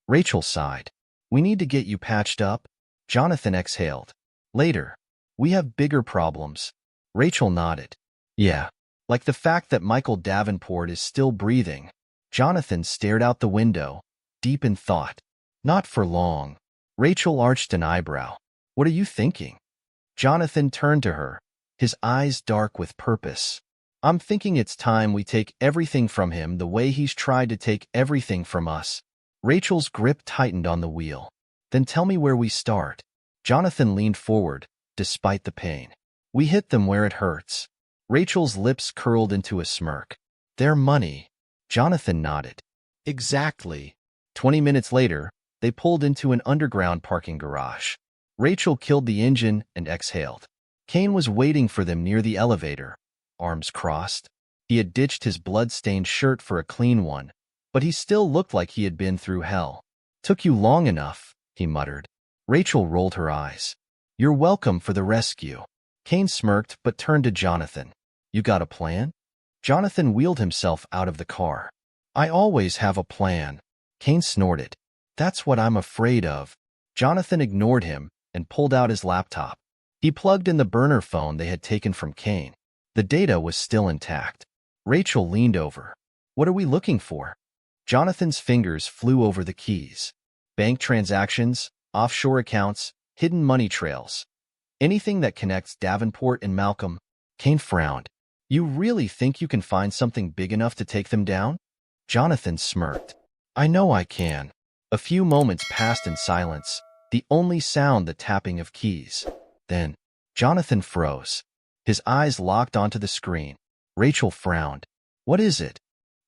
A: Rachel sighed. "We need to get you patched up." Jonathan exhaled. "Later. We have bigger problems." Rachel nodded. "Yeah. Like the fact that Michael Davenport is still breathing." Jonathan stared out the window, deep in thought. "Not for long." Rachel arched an eyebrow. "What are you thinking?" Jonathan turned to her, his eyes dark with purpose. "I'm thinking it's time we take everything from him the way he's tried to take everything from us." Rachel's grip tightened on the wheel. "Then tell me where we start." Jonathan leaned forward, despite the pain. "We hit them where it hurts." Rachel's lips curled into a smirk. "Their money." Jonathan nodded. "Exactly." 20 minutes later, they pulled into an underground parking garage. Rachel killed the engine and exhaled. Kane was waiting for them near the elevator, arms crossed. He had ditched his blood-stained shirt for a clean one, but he still looked like he had been through hell. "Took you long enough," he muttered. Rachel rolled her eyes. "You're welcome for the rescue." Kane smirked but turned to Jonathan. "You got a plan?" Jonathan wheeled himself out of the car. "I always have a plan." Kane snorted. "That's what I'm afraid of." Jonathan ignored him and pulled out his laptop. He plugged in the burner phone they had taken from Kane. The data was still intact. Rachel leaned over. "What are we looking for?" Jonathan's fingers flew over the keys. "Bank transactions, offshore accounts, hidden money trails. Anything that connects Davenport and Malcolm." Kane frowned. "You really think you can find something big enough to take them down?" Jonathan smirked. "I know I can." A few moments passed in silence, the only sound the tapping of keys. Then, Jonathan froze. His eyes locked onto the screen. Rachel frowned. "What is it?"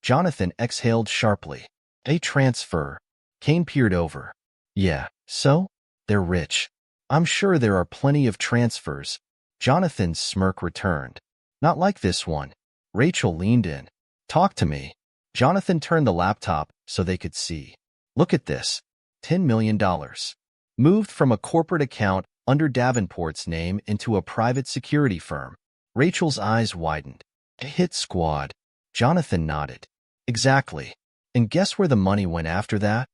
A: Jonathan exhaled sharply. "A transfer." Kane peered over. "Yeah, so? They're rich. I'm sure there are plenty of transfers." Jonathan's smirk returned. "Not like this one." Rachel leaned in. "Talk to me." Jonathan turned the laptop so they could see. "Look at this. $10 million. Moved from a corporate account under Davenport's name into a private security firm." Rachel's eyes widened. "A hit squad." Jonathan nodded. "Exactly. And guess where the money went after that?"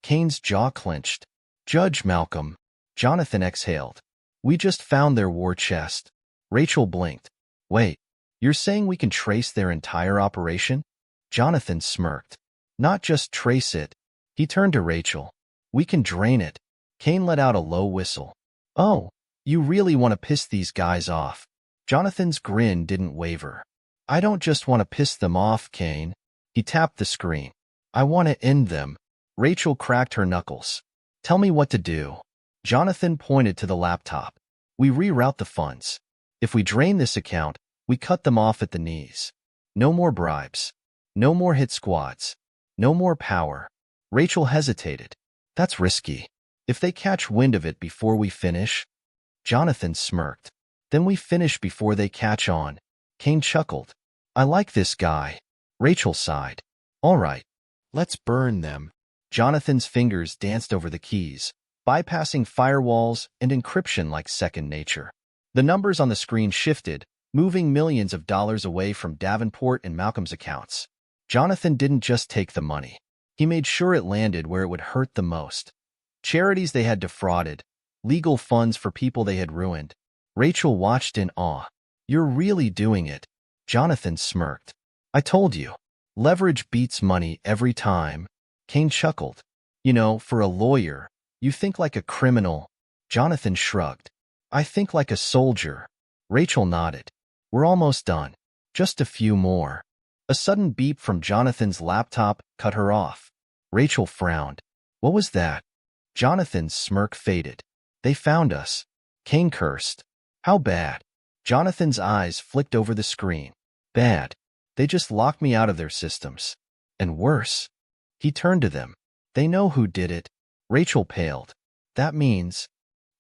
A: Kane's jaw clenched. "Judge Malcolm." Jonathan exhaled. "We just found their war chest." Rachel blinked. "Wait, you're saying we can trace their entire operation?" Jonathan smirked. "Not just trace it." He turned to Rachel. "We can drain it." Kane let out a low whistle. "Oh, you really want to piss these guys off." Jonathan's grin didn't waver. "I don't just want to piss them off, Kane." He tapped the screen. "I want to end them." Rachel cracked her knuckles. "Tell me what to do." Jonathan pointed to the laptop. "We reroute the funds. If we drain this account, we cut them off at the knees. No more bribes. No more hit squads. No more power." Rachel hesitated. "That's risky. If they catch wind of it before we finish?" Jonathan smirked. "Then we finish before they catch on." Kane chuckled. "I like this guy." Rachel sighed. "All right. Let's burn them." Jonathan's fingers danced over the keys, bypassing firewalls and encryption like second nature. The numbers on the screen shifted, moving millions of dollars away from Davenport and Malcolm's accounts. Jonathan didn't just take the money. He made sure it landed where it would hurt the most. Charities they had defrauded, legal funds for people they had ruined. Rachel watched in awe. "You're really doing it." Jonathan smirked. "I told you. Leverage beats money every time." Kane chuckled. "You know, for a lawyer, you think like a criminal." Jonathan shrugged. "I think like a soldier." Rachel nodded. "We're almost done. Just a few more." A sudden beep from Jonathan's laptop cut her off. Rachel frowned. "What was that?" Jonathan's smirk faded. They found us. Kane cursed. How bad? Jonathan's eyes flicked over the screen. Bad. They just locked me out of their systems. And worse. He turned to them. They know who did it. Rachel paled. That means...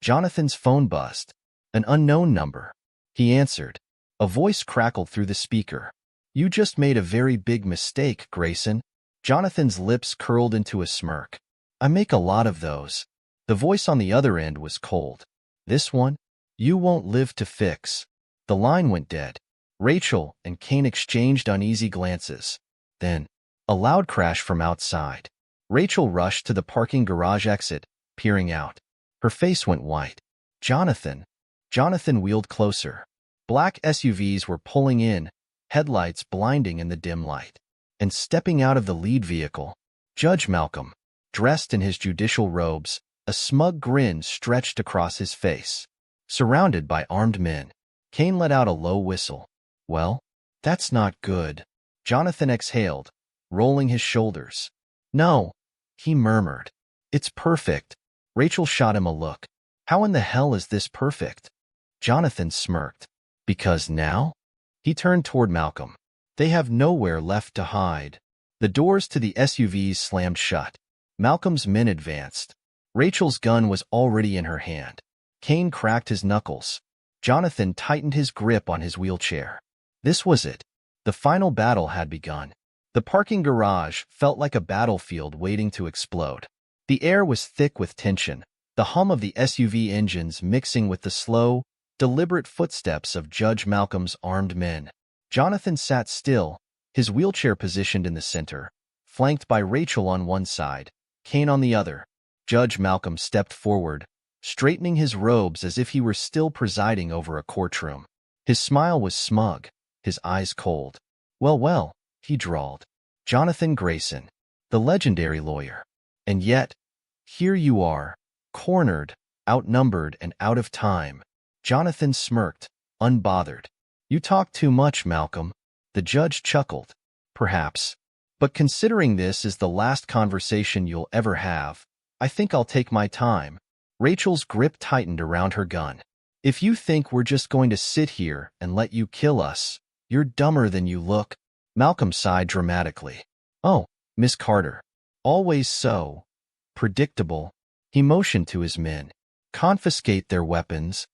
A: Jonathan's phone buzzed. An unknown number. He answered. A voice crackled through the speaker. You just made a very big mistake, Grayson. Jonathan's lips curled into a smirk. I make a lot of those. The voice on the other end was cold. This one? You won't live to fix. The line went dead. Rachel and Kane exchanged uneasy glances. Then, a loud crash from outside. Rachel rushed to the parking garage exit, peering out. Her face went white. Jonathan. Jonathan wheeled closer. Black SUVs were pulling in, headlights blinding in the dim light. And stepping out of the lead vehicle, Judge Malcolm, dressed in his judicial robes, a smug grin stretched across his face. Surrounded by armed men, Kane let out a low whistle. Well, that's not good. Jonathan exhaled, rolling his shoulders. No, he murmured. It's perfect. Rachel shot him a look. How in the hell is this perfect? Jonathan smirked. Because now? He turned toward Malcolm. They have nowhere left to hide. The doors to the SUVs slammed shut. Malcolm's men advanced. Rachel's gun was already in her hand. Kane cracked his knuckles. Jonathan tightened his grip on his wheelchair. This was it. The final battle had begun. The parking garage felt like a battlefield waiting to explode. The air was thick with tension, the hum of the SUV engines mixing with the slow, deliberate footsteps of Judge Malcolm's armed men. Jonathan sat still, his wheelchair positioned in the center, flanked by Rachel on one side, Kane on the other. Judge Malcolm stepped forward, straightening his robes as if he were still presiding over a courtroom. His smile was smug, his eyes cold. Well, he drawled. Jonathan Grayson, the legendary lawyer. And yet, here you are, cornered, outnumbered, and out of time. Jonathan smirked, unbothered. You talk too much, Malcolm. The judge chuckled. Perhaps. But considering this is the last conversation you'll ever have, I think I'll take my time. Rachel's grip tightened around her gun. If you think we're just going to sit here and let you kill us, you're dumber than you look. Malcolm sighed dramatically. Oh, Miss Carter. Always so. Predictable. He motioned to his men. Confiscate their weapons.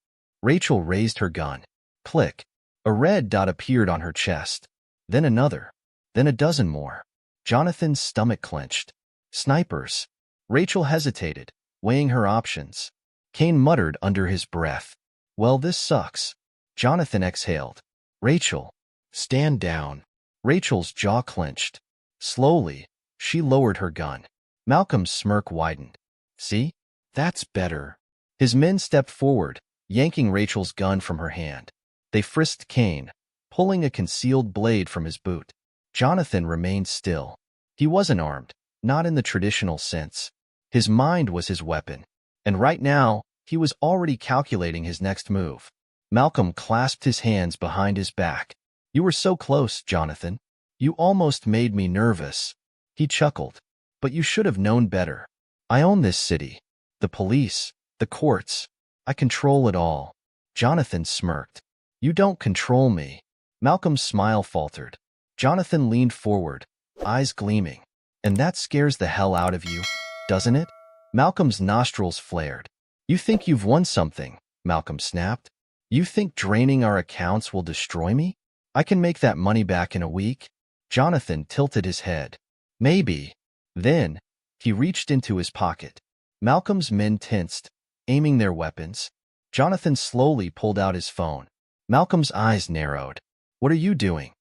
A: Rachel raised her gun. Click. A red dot appeared on her chest. Then another. Then a dozen more. Jonathan's stomach clenched. Snipers. Rachel hesitated, weighing her options. Kane muttered under his breath. Well, this sucks. Jonathan exhaled. Rachel. Stand down. Rachel's jaw clenched. Slowly, she lowered her gun. Malcolm's smirk widened. See? That's better. His men stepped forward, yanking Rachel's gun from her hand. They frisked Kane, pulling a concealed blade from his boot. Jonathan remained still. He wasn't armed, not in the traditional sense. His mind was his weapon, and right now, he was already calculating his next move. Malcolm clasped his hands behind his back. You were so close, Jonathan. You almost made me nervous. He chuckled. But you should have known better. I own this city. The police, the courts. I control it all. Jonathan smirked. You don't control me. Malcolm's smile faltered. Jonathan leaned forward, eyes gleaming. And that scares the hell out of you, doesn't it? Malcolm's nostrils flared. You think you've won something, Malcolm snapped. You think draining our accounts will destroy me? I can make that money back in a week. Jonathan tilted his head. Maybe. Then, he reached into his pocket. Malcolm's men tensed, aiming their weapons. Jonathan slowly pulled out his phone. Malcolm's eyes narrowed. What are you doing?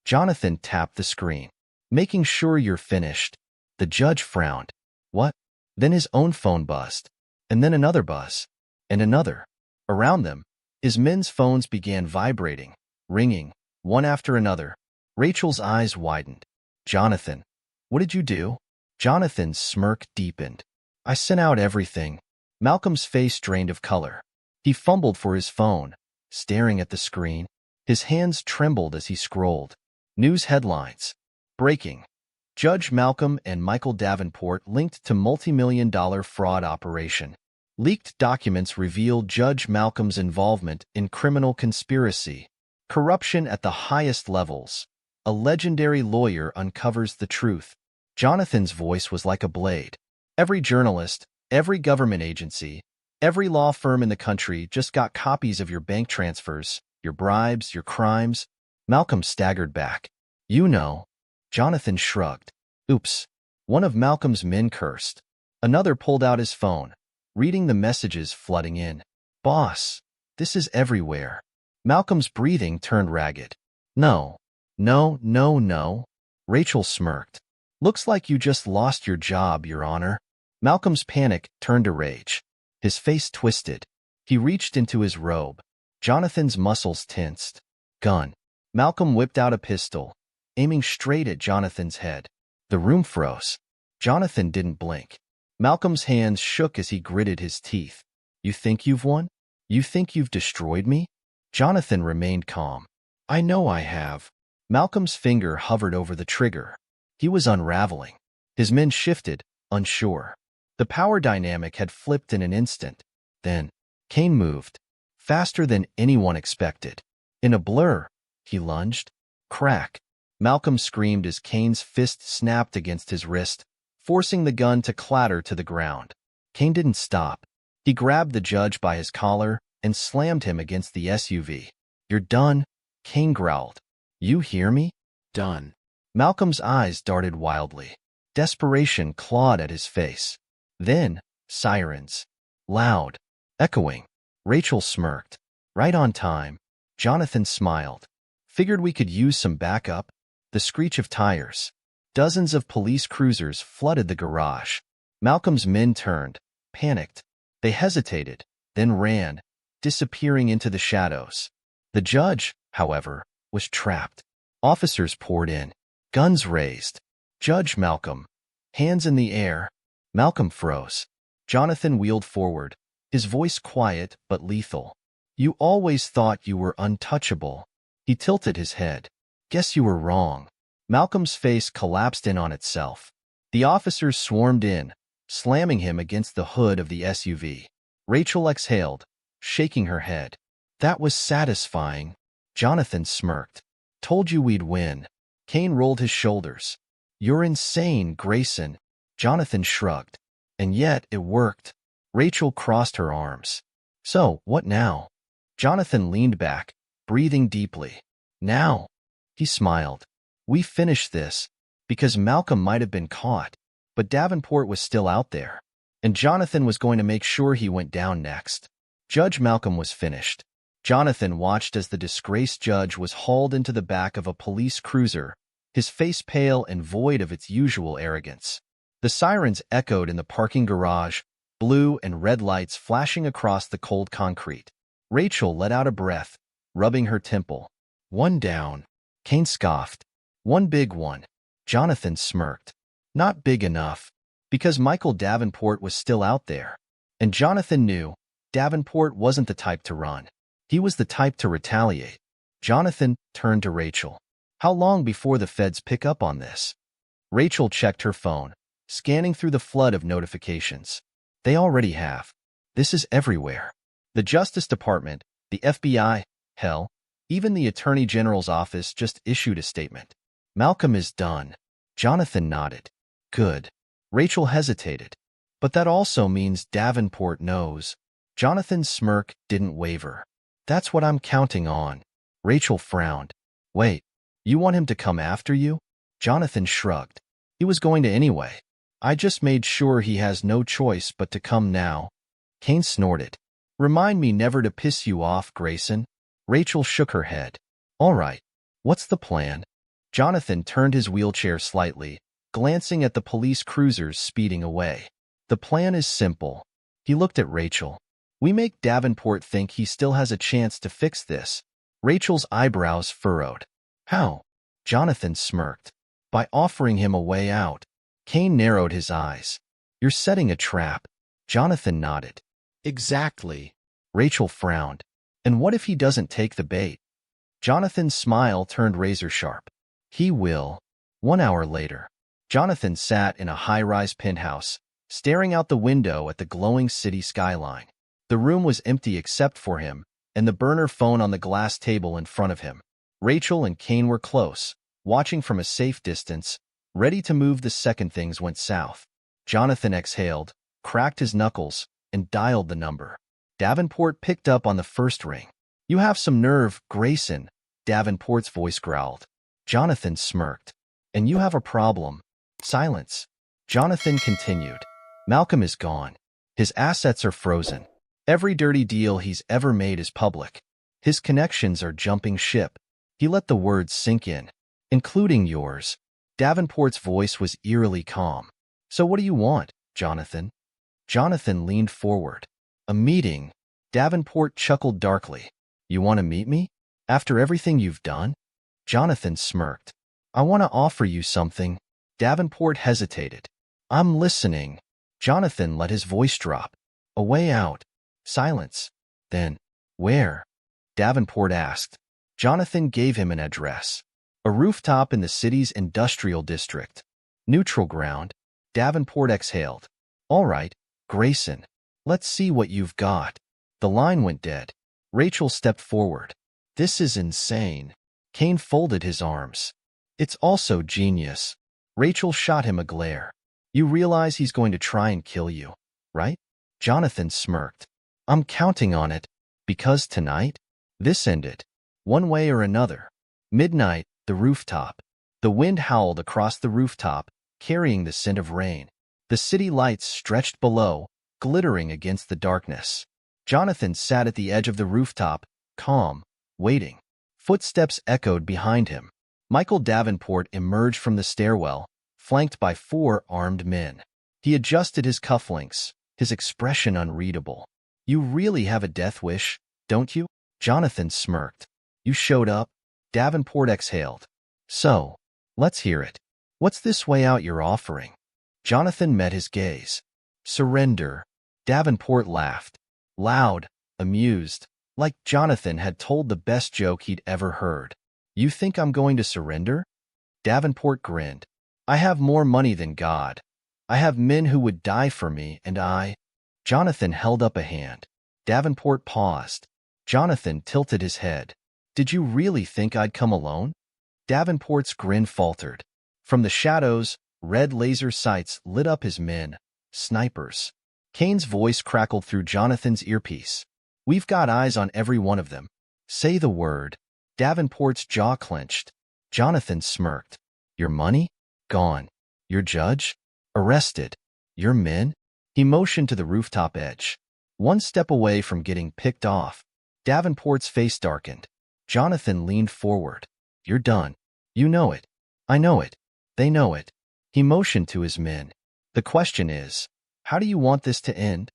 A: Jonathan tapped the screen. Making sure you're finished. The judge frowned. What? Then his own phone buzzed. And then another buzz. And another. Around them, his men's phones began vibrating, ringing, one after another. Rachel's eyes widened. Jonathan, what did you do? Jonathan's smirk deepened. I sent out everything. Malcolm's face drained of color. He fumbled for his phone, staring at the screen. His hands trembled as he scrolled. News headlines. Breaking. Judge Malcolm and Michael Davenport linked to multi-million-dollar fraud operation. Leaked documents reveal Judge Malcolm's involvement in criminal conspiracy. Corruption at the highest levels. A legendary lawyer uncovers the truth. Jonathan's voice was like a blade. Every journalist, every government agency, every law firm in the country just got copies of your bank transfers, your bribes, your crimes. Malcolm staggered back. You know. Jonathan shrugged. Oops. One of Malcolm's men cursed. Another pulled out his phone, reading the messages flooding in. Boss, this is everywhere. Malcolm's breathing turned ragged. No. No. Rachel smirked. Looks like you just lost your job, Your Honor. Malcolm's panic turned to rage. His face twisted. He reached into his robe. Jonathan's muscles tensed. Gun. Malcolm whipped out a pistol, aiming straight at Jonathan's head. The room froze. Jonathan didn't blink. Malcolm's hands shook as he gritted his teeth. You think you've won? You think you've destroyed me? Jonathan remained calm. I know I have. Malcolm's finger hovered over the trigger. He was unraveling. His men shifted, unsure. The power dynamic had flipped in an instant. Then, Kane moved, faster than anyone expected. In a blur, he lunged. Crack. Malcolm screamed as Kane's fist snapped against his wrist, forcing the gun to clatter to the ground. Kane didn't stop. He grabbed the judge by his collar and slammed him against the SUV. You're done, Kane growled. You hear me? Done. Malcolm's eyes darted wildly. Desperation clawed at his face. Then, sirens. Loud. Echoing. Rachel smirked. Right on time. Jonathan smiled. Figured we could use some backup. The screech of tires. Dozens of police cruisers flooded the garage. Malcolm's men turned, panicked. They hesitated, then ran, disappearing into the shadows. The judge, however, was trapped. Officers poured in, guns raised. Judge Malcolm, hands in the air. Malcolm froze. Jonathan wheeled forward, his voice quiet but lethal. You always thought you were untouchable. He tilted his head. Guess you were wrong. Malcolm's face collapsed in on itself. The officers swarmed in, slamming him against the hood of the SUV. Rachel exhaled, shaking her head. That was satisfying. Jonathan smirked. Told you we'd win. Kane rolled his shoulders. You're insane, Grayson. Jonathan shrugged. And yet it worked. Rachel crossed her arms. So, what now? Jonathan leaned back, breathing deeply. Now. He smiled. We finished this, because Malcolm might have been caught, but Davenport was still out there, and Jonathan was going to make sure he went down next. Judge Malcolm was finished. Jonathan watched as the disgraced judge was hauled into the back of a police cruiser, his face pale and void of its usual arrogance. The sirens echoed in the parking garage, blue and red lights flashing across the cold concrete. Rachel let out a breath, rubbing her temple. One down. Kane scoffed. One big one. Jonathan smirked. Not big enough, because Michael Davenport was still out there. And Jonathan knew Davenport wasn't the type to run. He was the type to retaliate. Jonathan turned to Rachel. How long before the feds pick up on this? Rachel checked her phone, scanning through the flood of notifications. They already have. This is everywhere. The Justice Department, the FBI, hell, even the Attorney General's office just issued a statement. Malcolm is done. Jonathan nodded. Good. Rachel hesitated. But that also means Davenport knows. Jonathan's smirk didn't waver. That's what I'm counting on. Rachel frowned. Wait, you want him to come after you? Jonathan shrugged. He was going to anyway. I just made sure he has no choice but to come now. Kane snorted. Remind me never to piss you off, Grayson. Rachel shook her head. All right. What's the plan? Jonathan turned his wheelchair slightly, glancing at the police cruisers speeding away. The plan is simple. He looked at Rachel. We make Davenport think he still has a chance to fix this. Rachel's eyebrows furrowed. How? Jonathan smirked. By offering him a way out. Kane narrowed his eyes. You're setting a trap. Jonathan nodded. Exactly. Rachel frowned. And what if he doesn't take the bait? Jonathan's smile turned razor-sharp. He will. 1 hour later. Jonathan sat in a high-rise penthouse, staring out the window at the glowing city skyline. The room was empty except for him and the burner phone on the glass table in front of him. Rachel and Kane were close, watching from a safe distance, ready to move the second things went south. Jonathan exhaled, cracked his knuckles, and dialed the number. Davenport picked up on the first ring. "You have some nerve, Grayson," Davenport's voice growled. Jonathan smirked. "And you have a problem." Silence. Jonathan continued. "Malcolm is gone. His assets are frozen. Every dirty deal he's ever made is public. His connections are jumping ship." He let the words sink in. "Including yours." Davenport's voice was eerily calm. "So what do you want, Jonathan?" Jonathan leaned forward. "A meeting." Davenport chuckled darkly. "You want to meet me? After everything you've done?" Jonathan smirked. "I want to offer you something." Davenport hesitated. "I'm listening." Jonathan let his voice drop. "A way out." Silence. Then, "Where?" Davenport asked. Jonathan gave him an address. "A rooftop in the city's industrial district." "Neutral ground." Davenport exhaled. "All right, Grayson. Let's see what you've got." The line went dead. Rachel stepped forward. "This is insane." Kane folded his arms. "It's also genius." Rachel shot him a glare. "You realize he's going to try and kill you, right?" Jonathan smirked. "I'm counting on it, because tonight, this ended. One way or another." Midnight, the rooftop. The wind howled across the rooftop, carrying the scent of rain. The city lights stretched below, glittering against the darkness. Jonathan sat at the edge of the rooftop, calm, waiting. Footsteps echoed behind him. Michael Davenport emerged from the stairwell, flanked by 4 armed men. He adjusted his cufflinks, his expression unreadable. "You really have a death wish, don't you?" Jonathan smirked. "You showed up?" Davenport exhaled. "So, let's hear it. What's this way out you're offering?" Jonathan met his gaze. "Surrender." Davenport laughed. Loud, amused, like Jonathan had told the best joke he'd ever heard. "You think I'm going to surrender?" Davenport grinned. "I have more money than God. I have men who would die for me, and I—" Jonathan held up a hand. Davenport paused. Jonathan tilted his head. "Did you really think I'd come alone?" Davenport's grin faltered. From the shadows, red laser sights lit up his men. Snipers. Kane's voice crackled through Jonathan's earpiece. "We've got eyes on every one of them. Say the word." Davenport's jaw clenched. Jonathan smirked. "Your money? Gone. Your judge? Arrested. Your men?" He motioned to the rooftop edge. One step away from getting picked off. Davenport's face darkened. Jonathan leaned forward. "You're done. You know it. I know it. They know it." He motioned to his men. "The question is, how do you want this to end?"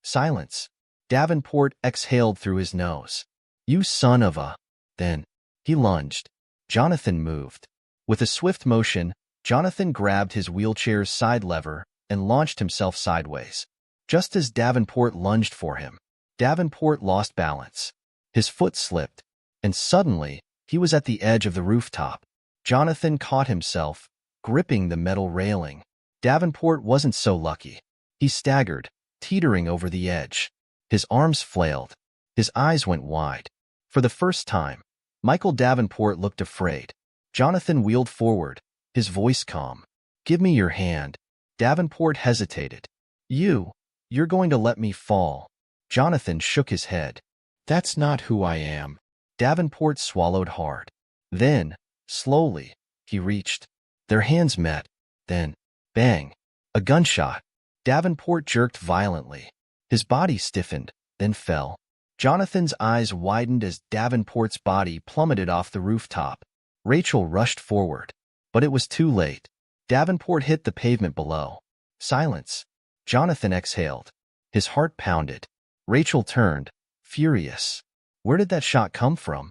A: Silence. Davenport exhaled through his nose. "You son of a—" Then, he lunged. Jonathan moved. With a swift motion, Jonathan grabbed his wheelchair's side lever and launched himself sideways. Just as Davenport lunged for him, Davenport lost balance. His foot slipped, and suddenly, he was at the edge of the rooftop. Jonathan caught himself, gripping the metal railing. Davenport wasn't so lucky. He staggered, teetering over the edge. His arms flailed. His eyes went wide. For the first time, Michael Davenport looked afraid. Jonathan wheeled forward, his voice calm. "Give me your hand." Davenport hesitated. You're going to let me fall." Jonathan shook his head. "That's not who I am." Davenport swallowed hard. Then, slowly, he reached. Their hands met. Then, bang, a gunshot. Davenport jerked violently. His body stiffened, then fell. Jonathan's eyes widened as Davenport's body plummeted off the rooftop. Rachel rushed forward, but it was too late. Davenport hit the pavement below. Silence. Jonathan exhaled. His heart pounded. Rachel turned, furious. "Where did that shot come from?"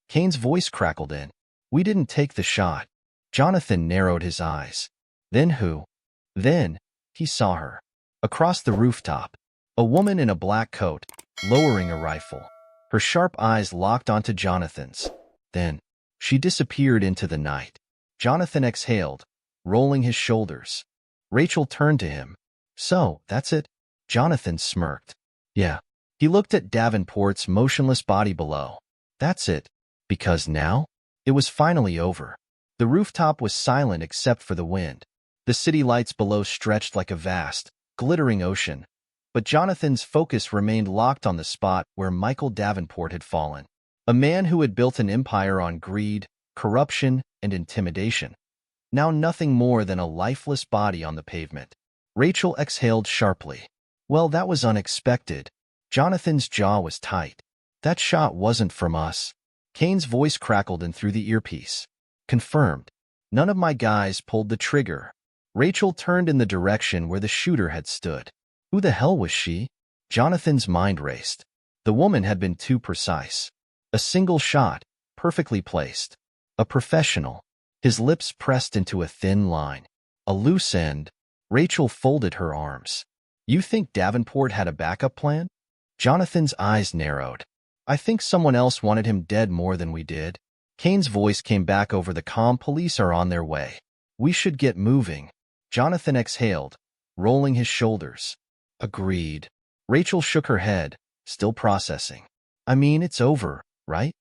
A: Kane's voice crackled in. "We didn't take the shot." Jonathan narrowed his eyes. "Then who?" Then, he saw her. Across the rooftop, a woman in a black coat, lowering a rifle. Her sharp eyes locked onto Jonathan's. Then, she disappeared into the night. Jonathan exhaled, rolling his shoulders. Rachel turned to him. So, that's it? Jonathan smirked. Yeah. He looked at Davenport's motionless body below. That's it. Because now? It was finally over. The rooftop was silent except for the wind. The city lights below stretched like a vast, glittering ocean. But Jonathan's focus remained locked on the spot where Michael Davenport had fallen. A man who had built an empire on greed, corruption, and intimidation. Now nothing more than a lifeless body on the pavement. Rachel exhaled sharply. Well, that was unexpected. Jonathan's jaw was tight. That shot wasn't from us. Kane's voice crackled in through the earpiece. Confirmed. None of my guys pulled the trigger. Rachel turned in the direction where the shooter had stood. Who the hell was she? Jonathan's mind raced. The woman had been too precise. A single shot, perfectly placed. A professional. His lips pressed into a thin line. A loose end. Rachel folded her arms. You think Davenport had a backup plan? Jonathan's eyes narrowed. I think someone else wanted him dead more than we did. Kane's voice came back over the calm. Police are on their way. We should get moving. Jonathan exhaled, rolling his shoulders. Agreed. Rachel shook her head, still processing. I mean, it's over, right?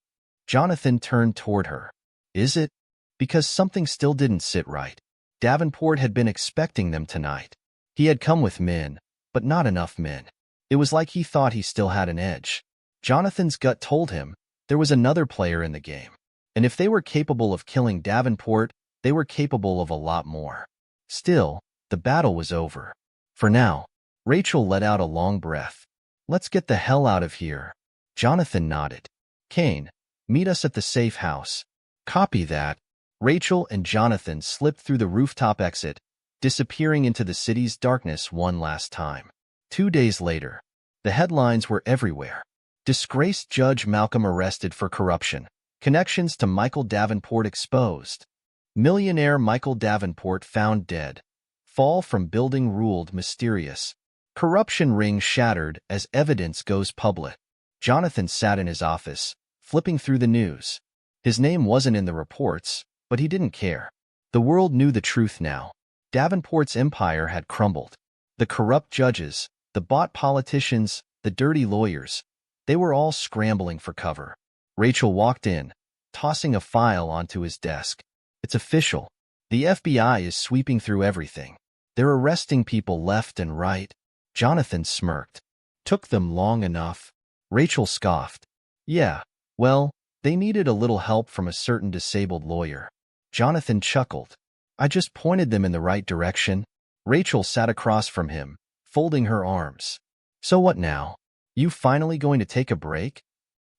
A: Jonathan turned toward her. Is it? Because something still didn't sit right. Davenport had been expecting them tonight. He had come with men, but not enough men. It was like he thought he still had an edge. Jonathan's gut told him there was another player in the game. And if they were capable of killing Davenport, they were capable of a lot more. Still, the battle was over. For now. Rachel let out a long breath. Let's get the hell out of here. Jonathan nodded. Kane, meet us at the safe house. Copy that. Rachel and Jonathan slipped through the rooftop exit, disappearing into the city's darkness one last time. 2 days later, the headlines were everywhere. Disgraced Judge Malcolm arrested for corruption. Connections to Michael Davenport exposed. Millionaire Michael Davenport found dead. Fall from building ruled mysterious. Corruption ring shattered as evidence goes public. Jonathan sat in his office, flipping through the news. His name wasn't in the reports, but he didn't care. The world knew the truth now. Davenport's empire had crumbled. The corrupt judges, the bought politicians, the dirty lawyers, they were all scrambling for cover. Rachel walked in, tossing a file onto his desk. It's official. The FBI is sweeping through everything. They're arresting people left and right. Jonathan smirked. Took them long enough. Rachel scoffed. Yeah, well, they needed a little help from a certain disabled lawyer. Jonathan chuckled. I just pointed them in the right direction. Rachel sat across from him, folding her arms. So what now? You finally going to take a break?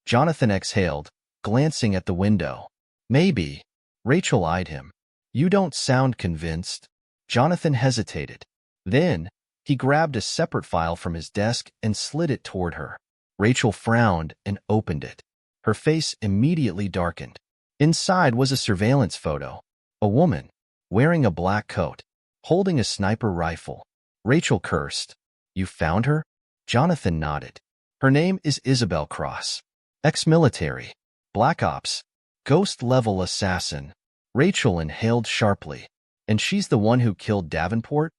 A: Jonathan exhaled, glancing at the window. Maybe. Rachel eyed him. You don't sound convinced. Jonathan hesitated. Then, he grabbed a separate file from his desk and slid it toward her. Rachel frowned and opened it. Her face immediately darkened. Inside was a surveillance photo. A woman, wearing a black coat, holding a sniper rifle. Rachel cursed. You found her? Jonathan nodded. Her name is Isabel Cross. Ex-military. Black Ops. Ghost-level assassin. Rachel inhaled sharply. And she's the one who killed Davenport?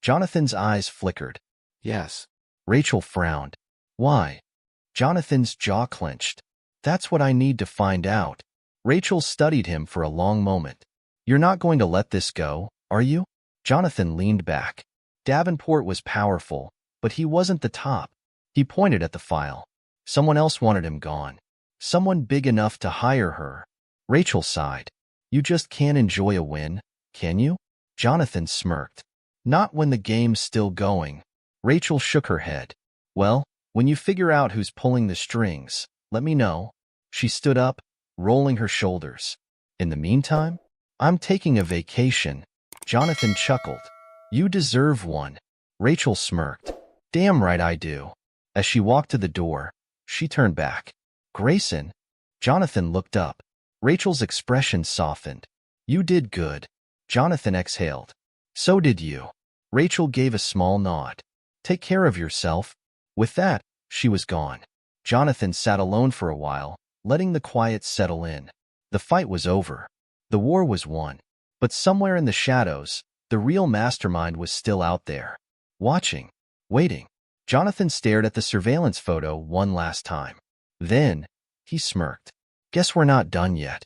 A: Jonathan's eyes flickered. Yes. Rachel frowned. Why? Jonathan's jaw clenched. That's what I need to find out. Rachel studied him for a long moment. You're not going to let this go, are you? Jonathan leaned back. Davenport was powerful, but he wasn't the top. He pointed at the file. Someone else wanted him gone. Someone big enough to hire her. Rachel sighed. You just can't enjoy a win, can you? Jonathan smirked. Not when the game's still going. Rachel shook her head. Well, when you figure out who's pulling the strings, let me know. She stood up, rolling her shoulders. In the meantime, I'm taking a vacation. Jonathan chuckled. You deserve one. Rachel smirked. Damn right I do. As she walked to the door, she turned back. Grayson. Jonathan looked up. Rachel's expression softened. You did good. Jonathan exhaled. So did you. Rachel gave a small nod. Take care of yourself. With that, she was gone. Jonathan sat alone for a while, letting the quiet settle in. The fight was over. The war was won. But somewhere in the shadows, the real mastermind was still out there. Watching, waiting. Jonathan stared at the surveillance photo one last time. Then, he smirked. Guess we're not done yet.